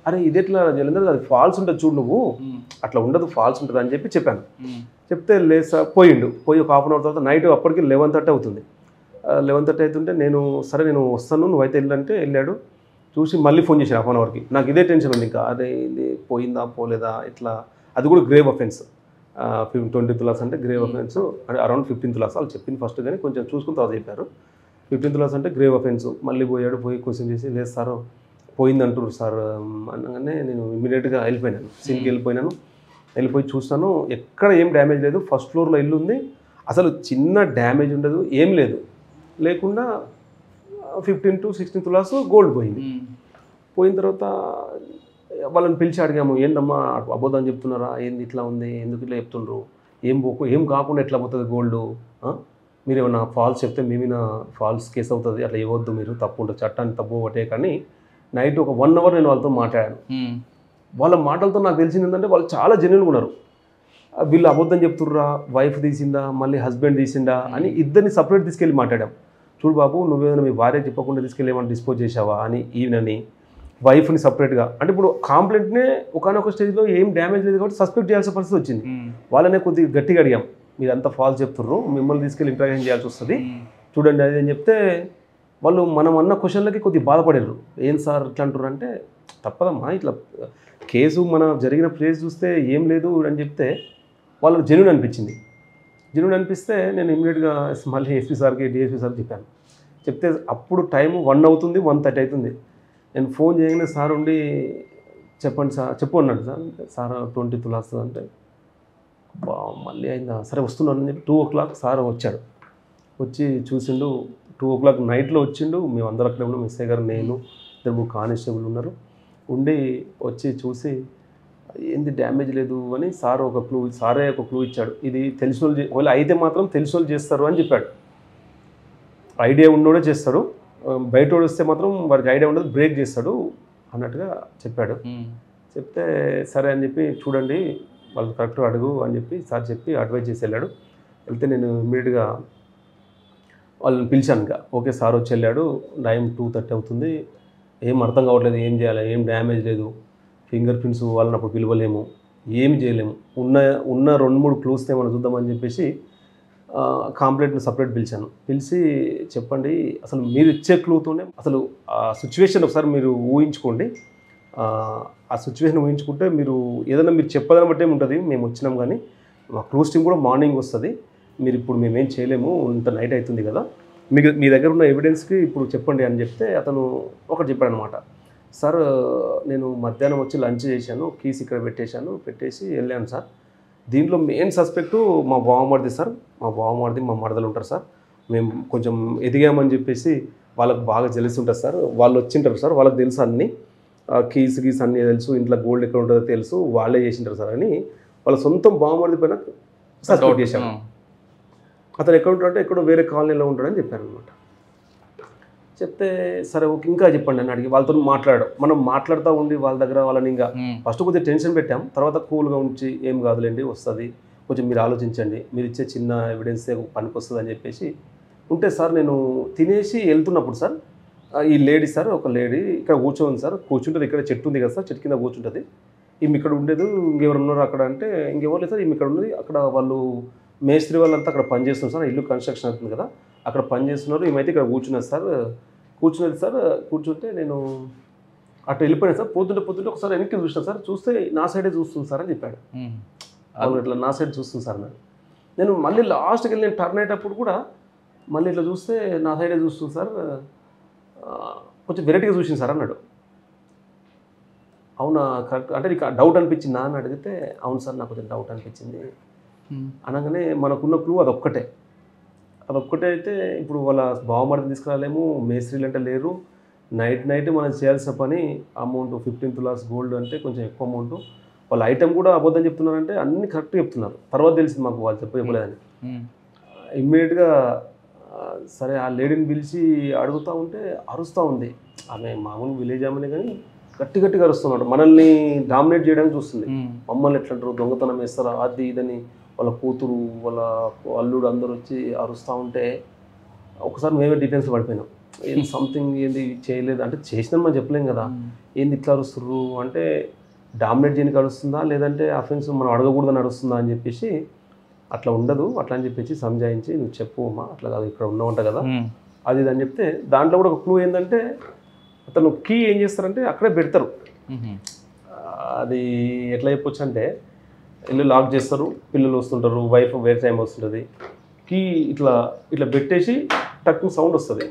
అరే ఇది ఎట్లా జలంధర్, అది ఫాల్స్ ఉంటుంది చూడు, నువ్వు అట్లా ఉండదు, ఫాల్స్ ఉంటుంది అని చెప్పాను. చెప్తే లేదు సార్, పోయి ఒక హాఫ్ అన్ అవర్ తర్వాత నైట్ అప్పటికి 11:30 అవుతుంది. 11:30 అవుతుంటే నేను వస్తాను, నువ్వైతే వెళ్ళంటే వెళ్ళాడు. చూసి మళ్ళీ ఫోన్ చేశాను హాఫ్ అన్ అవర్కి. నాకు ఇదే టెన్షన్ ఉంది ఇంకా, అదే ఇది పోయిందా పోలేదా ఇట్లా. అది కూడా గ్రేవ్ అఫెన్స్, 20 తులాస్ అంటే గ్రేవ్ అఫెన్స్, అంటే అరౌండ్ 15 తులాస్ వాళ్ళు చెప్పింది ఫస్ట్, కానీ కొంచెం చూసుకుని తర్వాత చెప్పారు 15 తులాస్ అంటే గ్రేవ్ అఫెన్స్. మళ్ళీ పోయి క్వశ్చన్ చేసి లేదు సార్ పోయిందంటారు సార్ అనగానే నేను ఇమీడియట్గా వెళ్ళిపోయినాను, సీన్కి వెళ్ళిపోయి చూస్తాను, ఎక్కడ ఏం డ్యామేజ్ లేదు, ఫస్ట్ ఫ్లోర్లో ఇల్లు ఉంది, అసలు చిన్న డ్యామేజ్ ఉండదు, ఏం లేకుండా 15 to 16 తులాస్ గోల్డ్ పోయింది. పోయిన తర్వాత వాళ్ళని పిలిచి అడిగాము, ఏందమ్మా అబద్ధం చెప్తున్నారా, ఏంది ఇట్లా ఉంది, ఎందుకు ఇట్లా చెప్తుండ్రు, ఏం కాకుండా ఎట్లా పోతుంది గోల్డ్, మీరు ఏమన్నా ఫాల్స్ చెప్తే మేమైనా ఫాల్స్ కేసు అవుతుంది, అట్లా ఇవ్వద్దు, మీరు తప్పు ఉంటుంది, చట్టాన్ని తప్పు ఒకటే. కానీ నైట్ ఒక 1 అవర్ నేను వాళ్ళతో మాట్లాడాను. వాళ్ళ మాటలతో నాకు తెలిసింది ఏంటంటే వాళ్ళు చాలా జెన్యూన్గా ఉన్నారు. వీళ్ళు అబద్ధం చెప్తుర్రా, వైఫ్ తీసిందా, మళ్ళీ హస్బెండ్ తీసిందా అని ఇద్దరిని సపరేట్ తీసుకెళ్ళి మాట్లాడాం. చూడు బాబు, నువ్వేమైనా మీ భార్య చెప్పకుండా తీసుకెళ్ళి ఏమైనా డిస్పోజ్ చేసావా అని ఈయనని, వైఫ్ని సపరేట్గా. అంటే ఇప్పుడు కాంప్లైంట్నే ఒకనొక స్టేజ్లో ఏం డ్యామేజ్ లేదు కాబట్టి సస్పెక్ట్ చేయాల్సిన పరిస్థితి వచ్చింది. వాళ్ళనే కొద్దిగా గట్టిగా అడిగాం, మీరంతా ఫాల్స్ చెప్తుర్రు, మిమ్మల్ని తీసుకెళ్ళి ఇంటరాక్షన్ చేయాల్సి వస్తుంది, చూడండి అది అని చెప్తే వాళ్ళు మనం అన్న క్వశ్చన్లకి కొద్దిగా బాధపడారు. ఏం సార్ ఇట్లా అంటారు అంటే, తప్పదమ్మా, ఇట్లా కేసు మన జరిగిన ప్లేస్ చూస్తే ఏం లేదు అని చెప్తే వాళ్ళకి జెన్యూన్ అనిపిస్తే నేను ఇమీడియట్గా మళ్ళీ ఎస్పీ సార్కి డిఎస్పీ సార్కి చెప్పాను. చెప్తే అప్పుడు టైం 1 అవుతుంది, 1:30 అవుతుంది. నేను ఫోన్ చేయగానే సార్ ఉండి చెప్పండి సార్, అన్నాడు. సార్ 20 తులాస్ అంటే మళ్ళీ అయిందా, సరే వస్తున్నాను అని చెప్పి 2 o'clock సార్ వచ్చాడు. వచ్చి చూసిండు, 2 o'clock నైట్లో వచ్చిండు. మేము అందరూ అక్కడే ఉన్నాం, ఎస్ఐ గారు, నేను, 2 కానిస్టేబుల్ ఉన్నారు. ఉండి వచ్చి చూసి ఏంది డ్యామేజ్ లేదు అని సారే ఒక క్లూ ఇచ్చాడు. ఇది తెలిసిన వాళ్ళు ఒకవేళ అయితే మాత్రం తెలిసిన వాళ్ళు చేస్తారు అని చెప్పాడు. ఐడియా ఉన్నోడే చేస్తాడు, బయట వస్తే మాత్రం వాడికి ఐడియా ఉండదు, బ్రేక్ చేస్తాడు అన్నట్టుగా చెప్పాడు. చెప్తే సరే అని చెప్పి చూడండి వాళ్ళు కరెక్ట్గా అడుగు అని చెప్పి సార్ చెప్పి అడ్వైజ్ చేసి వెళ్ళాడు. వెళ్తే నేను ఇమ్మీడియట్గా వాళ్ళని పిలిచాను. ఇంకా ఓకే సార్ వచ్చి వెళ్ళాడు, టైం 2:30 అవుతుంది, ఏం అర్థం కావట్లేదు, ఏం చేయాలి, ఏం డ్యామేజ్ లేదు, ఫింగర్ ప్రింట్స్ వాళ్ళని అప్పుడు పిలవలేము, ఏమి చేయలేము, ఉన్న 2-3 క్లూస్ ఏమైనా చూద్దామని చెప్పేసి కాంప్లైంట్ని సపరేట్ పిలిచి చెప్పండి అసలు మీరు ఇచ్చే క్లూతోనే అసలు ఆ సిచ్యువేషన్ ఒకసారి మీరు ఊహించుకోండి, ఆ సిచ్యువేషన్ ఊహించుకుంటే మీరు ఏదైనా మీరు చెప్పదని బట్టే ఉంటుంది, మేము వచ్చినాం కానీ మా క్లూస్ టీమ్ కూడా మార్నింగ్ వస్తుంది, మీరు ఇప్పుడు మేమేం చేయలేము, ఇంత నైట్ అవుతుంది కదా, మీ దగ్గర ఉన్న ఎవిడెన్స్కి ఇప్పుడు చెప్పండి అని చెప్తే అతను ఒకటి చెప్పాడు అనమాట. సార్ నేను మధ్యాహ్నం వచ్చి లంచ్ చేశాను, కీస్ ఇక్కడ పెట్టేసి వెళ్ళాను సార్, దీంట్లో మెయిన్ సస్పెక్టు మా బావమరిది సార్, మా మరదలు ఉంటారు సార్, మేము కొంచెం ఎదిగామని చెప్పేసి వాళ్ళకు బాగా జెలసీ ఉంటుంది సార్, వాళ్ళు వచ్చింటారు సార్, వాళ్ళకి తెలుసు అన్నీ, కీస్ అన్నీ తెలుసు, ఇంట్లో గోల్డ్ ఎక్కడ ఉంటుందో తెలుసు, వాళ్ళే చేసింటారు సార్ అని వాళ్ళ సొంతం బావమరిది పైన సస్పెక్ట్ చేశాను. అతను ఎక్కడ ఉంటాడంటే ఎక్కడో వేరే కాలనీలో ఉంటాడని చెప్పాను అనమాట. చెప్తే సరే ఓకే ఇంకా చెప్పండి అని అడిగి వాళ్ళతో మనం మాట్లాడుతూ ఉండి వాళ్ళ దగ్గర వాళ్ళని ఇంకా ఫస్ట్ కొద్దిగా టెన్షన్ పెట్టాం, తర్వాత కూల్గా ఉంచి ఏం కాదులేండి వస్తుంది, కొంచెం మీరు ఆలోచించండి, మీరు ఇచ్చే చిన్న ఎవిడెన్సే పనికి వస్తుంది అని చెప్పేసి ఉంటే సార్ నేను తినేసి వెళ్తున్నప్పుడు సార్ ఈ లేడీ సార్, ఒక లేడీ ఇక్కడ కూర్చోంది సార్, కూర్చుంటుంది, ఇక్కడ చెట్టు ఉంది కదా సార్, చెట్టు కింద కూర్చుంటుంది, ఈమె ఇక్కడ ఉండేది, ఇంకెవరు ఉన్నారు అక్కడ అంటే ఇంకెవరు లేదు సార్, ఈమె ఇక్కడ ఉన్నది, అక్కడ వాళ్ళు మేస్త్రి వాళ్ళంతా అక్కడ పనిచేస్తున్నారు సార్, ఇల్లు కన్స్ట్రక్షన్ అవుతుంది కదా అక్కడ పనిచేస్తున్నారు, ఈమైతే ఇక్కడ కూర్చున్నది సార్, కూర్చుంటే నేను అటు వెళ్ళిపోయాను సార్, పోతుంటే ఒకసారి వెనక్కి చూసిన సార్, చూస్తే నా సైడే చూస్తుంది సార్ అని చెప్పాడు. అవును ఇట్లా నా సైడ్ చూస్తుంది సార్ నేను మళ్ళీ లాస్ట్కి వెళ్ళి నేను టర్న్ అయ్యేటప్పుడు కూడా మళ్ళీ ఇట్లా చూస్తే నా సైడే చూస్తుంది సార్, కొంచెం వెరైటీగా చూసింది సార్ అన్నాడు. అవునా కరెక్ట్ అంటే నీకు డౌట్ అనిపించిందా అని అడిగితే అవును సార్ నాకు కొంచెం డౌట్ అనిపించింది అనగానే మనకున్న క్లూ అదొక్కటే అయితే ఇప్పుడు వాళ్ళ బావమరిని తీసుకురాలేము, మేస్త్రీలు అంటే లేరు, నైట్ మనం చేయాల్సిన పని అమౌంట్ 15 tulas గోల్డ్ అంటే కొంచెం ఎక్కువ అమౌంట్, వాళ్ళ ఐటెం కూడా అబద్ధం చెప్తున్నారంటే అన్ని కరెక్ట్ చెప్తున్నారు, తర్వాత తెలిసింది మాకు వాళ్ళు చెప్పలేదని. ఇమ్మీడియట్గా సరే ఆ లేడీని పిలిచి అడుగుతూ ఉంటే అరుస్తూ ఉంది, ఆమె మామూలు విలేజ్ ఆమెనే కానీ గట్టిగా అరుస్తున్నాడు, మనల్ని డామినేట్ చేయడానికి చూస్తుంది, మమ్మల్ని ఎట్లంటారు దొంగతనం వేస్తారా అది ఇదని వాళ్ళ కూతురు వాళ్ళ అల్లుడు అందరూ వచ్చి అరుస్తూ ఉంటే ఒకసారి మేమే డిఫెన్స్ పడిపోయినాం, ఏంది సంథింగ్ ఏంది చేయలేదు అంటే చేసినాం మనం చెప్పలేం కదా, ఏంది ఇట్లా అరుస్తుర్రు అంటే డామినేట్ చేయడానికి అరుస్తుందా లేదంటే అఫెన్స్ మనం అడగకూడదని అరుస్తుందా అని చెప్పేసి అట్లా ఉండదు అట్లా అని చెప్పేసి సంజాయించి నువ్వు చెప్పు అమ్మా అట్లా కాదు ఇక్కడ ఉన్నావంట కదా అది ఇది అని చెప్తే దాంట్లో కూడా ఒక క్లూ ఏంటంటే అతను కీ ఏం చేస్తారంటే అక్కడే పెడతారు, అది ఎట్లా చెప్పొచ్చు అంటే ఇల్లు లాక్ చేస్తారు, పిల్లలు వస్తుంటారు, వైఫ్ వేరే టైం వస్తుంటుంది, కీ ఇట్లా పెట్టేసి టక్కు సౌండ్ వస్తుంది,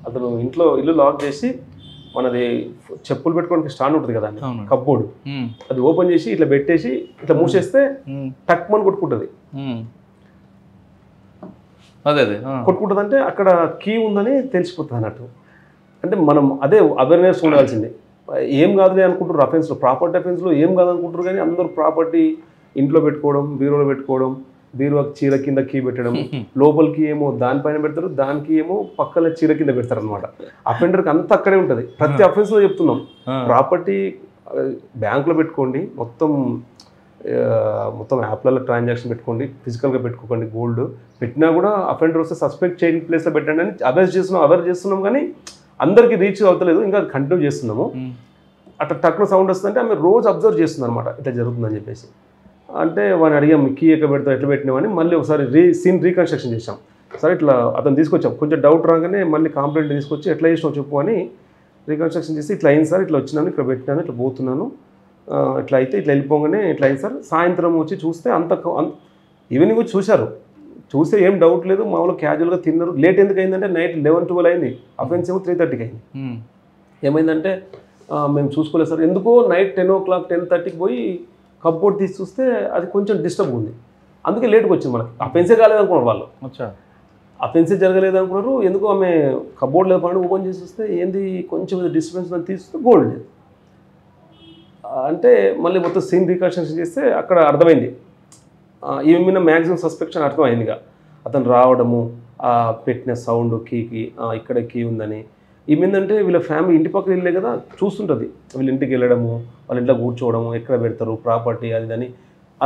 అతను ఇల్లు లాక్ చేసి మనది చెప్పులు పెట్టుకోవడానికి స్టాండ్ ఉంటుంది కదా కప్బోర్డు అది ఓపెన్ చేసి ఇట్లా పెట్టేసి ఇట్లా మూసేస్తే టక్ మని కొట్టుకుంటుంది, కొట్టుకుంటుంది అంటే అక్కడ కీ ఉందని తెలిసిపోతుంది అన్నట్టు. అంటే మనం అదే అవేర్నెస్ ఉండాల్సిందే, ఏం కాదులే అనుకుంటారు అఫెన్స్లో, ప్రాపర్టీ అఫెన్స్లో ఏం కాదనుకుంటారు కానీ అందరూ ప్రాపర్టీ ఇంట్లో పెట్టుకోవడం, బీరోలో పెట్టుకోవడం, బీరో చీర కింద కీ పెట్టడం, లోపలికి ఏమో దానిపైన పెడతారు, దానికి ఏమో పక్కన చీర కింద పెడతారు అనమాట. అఫెండర్కి అంతా అక్కడే ఉంటుంది, ప్రతి అఫెన్స్లో చెప్తున్నాం, ప్రాపర్టీ బ్యాంకులో పెట్టుకోండి, మొత్తం యాప్లలో ట్రాన్సాక్షన్ పెట్టుకోండి, ఫిజికల్గా పెట్టుకోకండి, గోల్డ్ పెట్టినా కూడా అఫెండర్ వస్తే సస్పెక్ట్ చేయని ప్లేస్లో పెట్టండి అని అవేర్ చేస్తున్నాం కానీ అందరికీ రీచ్ అవుతలేదు, ఇంకా కంటిన్యూ చేస్తున్నాము. అట్లా టక్లో సౌండ్ వస్తుందంటే ఆమె రోజు అబ్జర్వ్ చేస్తుంది అనమాట ఇట్లా జరుగుతుందని చెప్పేసి. అంటే వాడిని అడిగాం కీ ఎక్కడ పెడతావు ఎట్లా పెట్టినామని, మళ్ళీ ఒకసారి సీన్ రీకన్స్ట్రక్షన్ చేసాం. సరే ఇట్లా అతను తీసుకొచ్చాం, కొంచెం డౌట్ రాగానే మళ్ళీ కంప్లైంట్ తీసుకొచ్చి ఎట్లా చేసినావు చెప్పు అని రీకన్స్ట్రక్షన్ చేసి ఇట్లా అయింది సార్, ఇట్లా వచ్చినాను, ఇక్కడ పెట్టినాను, ఇట్లా పోతున్నాను, ఇట్లా అయితే ఇట్లా వెళ్ళిపోగానే ఇట్లా అయింది సార్. సాయంత్రం వచ్చి చూస్తే ఈవినింగ్ వచ్చి చూస్తే ఏం డౌట్ లేదు, మామూలు క్యాజువల్గా తిన్నారు. లేట్ ఎందుకు అయిందంటే నైట్ 11-12 అయింది, అఫెన్స్ ఏమో 3:30కి అయింది. ఏమైందంటే మేము చూసుకోలేదు సార్, ఎందుకో నైట్ 10 o'clock 10:30కి పోయి కప్బోర్డ్ తీసి చూస్తే అది కొంచెం డిస్టర్బ్ ఉంది, అందుకే లేట్గా వచ్చింది. మనకి అఫెన్సే కాలేదు అనుకున్నారు వాళ్ళు, అఫెన్సే జరగలేదు అనుకున్నారు. ఎందుకో ఆమె కప్బోర్డ్ లేదు పని ఓపెన్ చేసి చూస్తే ఏంది కొంచెం డిస్టర్బెన్స్ అని తీస్తే గోల్డ్ లేదు అంటే మళ్ళీ మొత్తం సీన్ రీకన్స్ట్రక్షన్ చేస్తే అక్కడ అర్థమైంది, ఈమె మీద మ్యాక్సిమం సస్పెక్షన్ అర్థమైందిగా. అతను రావడము, పెట్టిన సౌండ్ కీకి ఇక్కడ కీ ఉందని, ఏమైందంటే వీళ్ళ ఫ్యామిలీ ఇంటి పక్కన వెళ్ళే కదా చూస్తుంటుంది, వీళ్ళ ఇంటికి వెళ్ళడము, వాళ్ళ ఇంట్లో కూర్చోవడము, ఎక్కడ పెడతారు ప్రాపర్టీ అది అని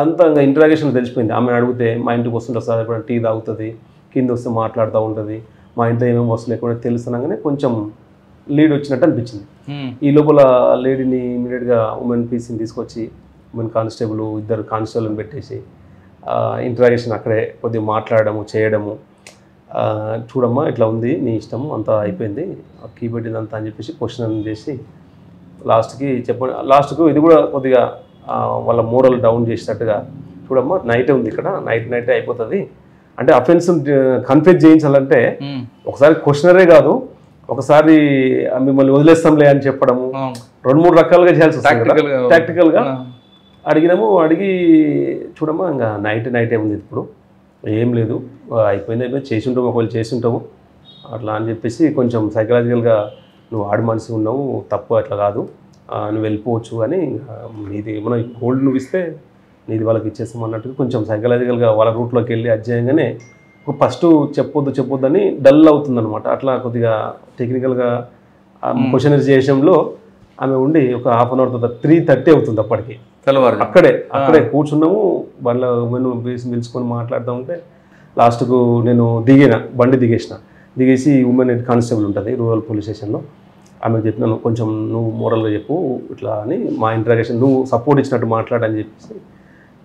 అంతా ఇంకా ఇంటరాగేషన్ తెలిసిపోయింది. ఆమె అడిగితే మా ఇంటికి వస్తుంటుంది సార్, ఎప్పుడైనా టీ తాగుతుంది, కింద వస్తే మాట్లాడుతూ ఉంటుంది, మా ఇంట్లో ఏమేమి వస్తుంది ఎక్కడ తెలుస్తున్నాగానే కొంచెం లీడ్ వచ్చినట్టు అనిపించింది. ఈ లోపల లేడీని ఇమీడియట్గా ఉమెన్ పీసీని తీసుకొచ్చి ఉమెన్ కానిస్టేబుల్ 2 కానిస్టేబుల్ని పెట్టేసి ఇంటరాగేషన్ అక్కడే కొద్దిగా మాట్లాడము చేయడము, చూడమ్మా ఇట్లా ఉంది నీ ఇష్టము అంతా అయిపోయింది కీ పెట్టిందంతా అని చెప్పేసి క్వశ్చన్ చేసి లాస్ట్కు ఇది కూడా కొద్దిగా వాళ్ళ మోరల్ డౌన్ చేసేటట్టుగా, చూడమ్మా నైటే ఉంది ఇక్కడ, నైటే అయిపోతుంది అంటే అఫెన్స్ కన్ఫ్యూజ్ చేయించాలంటే ఒకసారి క్వశ్చనరే కాదు, ఒకసారి మిమ్మల్ని వదిలేస్తాంలే అని చెప్పడము 2-3 రకాలుగా చేయాల్సి వస్తుంది. ప్రాక్టికల్గా అడిగి చూడమ్మా ఇంకా నైటే ఉంది ఇప్పుడు ఏం లేదు అయిపోయింది చేసి ఉంటాము, ఒకవేళ చేసి ఉంటాము అట్లా అని చెప్పేసి కొంచెం సైకలాజికల్గా నువ్వు ఆడి మనిషి ఉన్నావు తప్పు అట్లా కాదు నువ్వు వెళ్ళిపోవచ్చు అని నీది ఏమన్నా గోల్డ్ నువ్వు ఇస్తే నీది వాళ్ళకి ఇచ్చేస్తాం అన్నట్టుగా కొంచెం సైకలాజికల్గా వాళ్ళ రూట్లోకి వెళ్ళి అధ్యయంగానే ఫస్ట్ చెప్పొద్దు అని డల్ అవుతుందన్నమాట. అట్లా కొద్దిగా టెక్నికల్గా క్వశ్చనరీ చేయడంలో ఆమె ఉండి ఒక హాఫ్ అన్ అవర్ తర్వాత 3:30 అవుతుంది అప్పటికి. అక్కడే కూర్చున్నాము, బండ్ల పిలుచుకొని మాట్లాడుతూ ఉంటే లాస్ట్కు నేను బండి దిగేసి ఉమెన్ హెడ్ కానిస్టేబుల్ ఉంటుంది రూరల్ పోలీస్ స్టేషన్లో, ఆమెకు చెప్పినాను కొంచెం నువ్వు మోరల్గా చెప్పు ఇట్లా అని, మా ఇంటరాగేషన్ నువ్వు సపోర్ట్ ఇచ్చినట్టు మాట్లాడని చెప్పేసి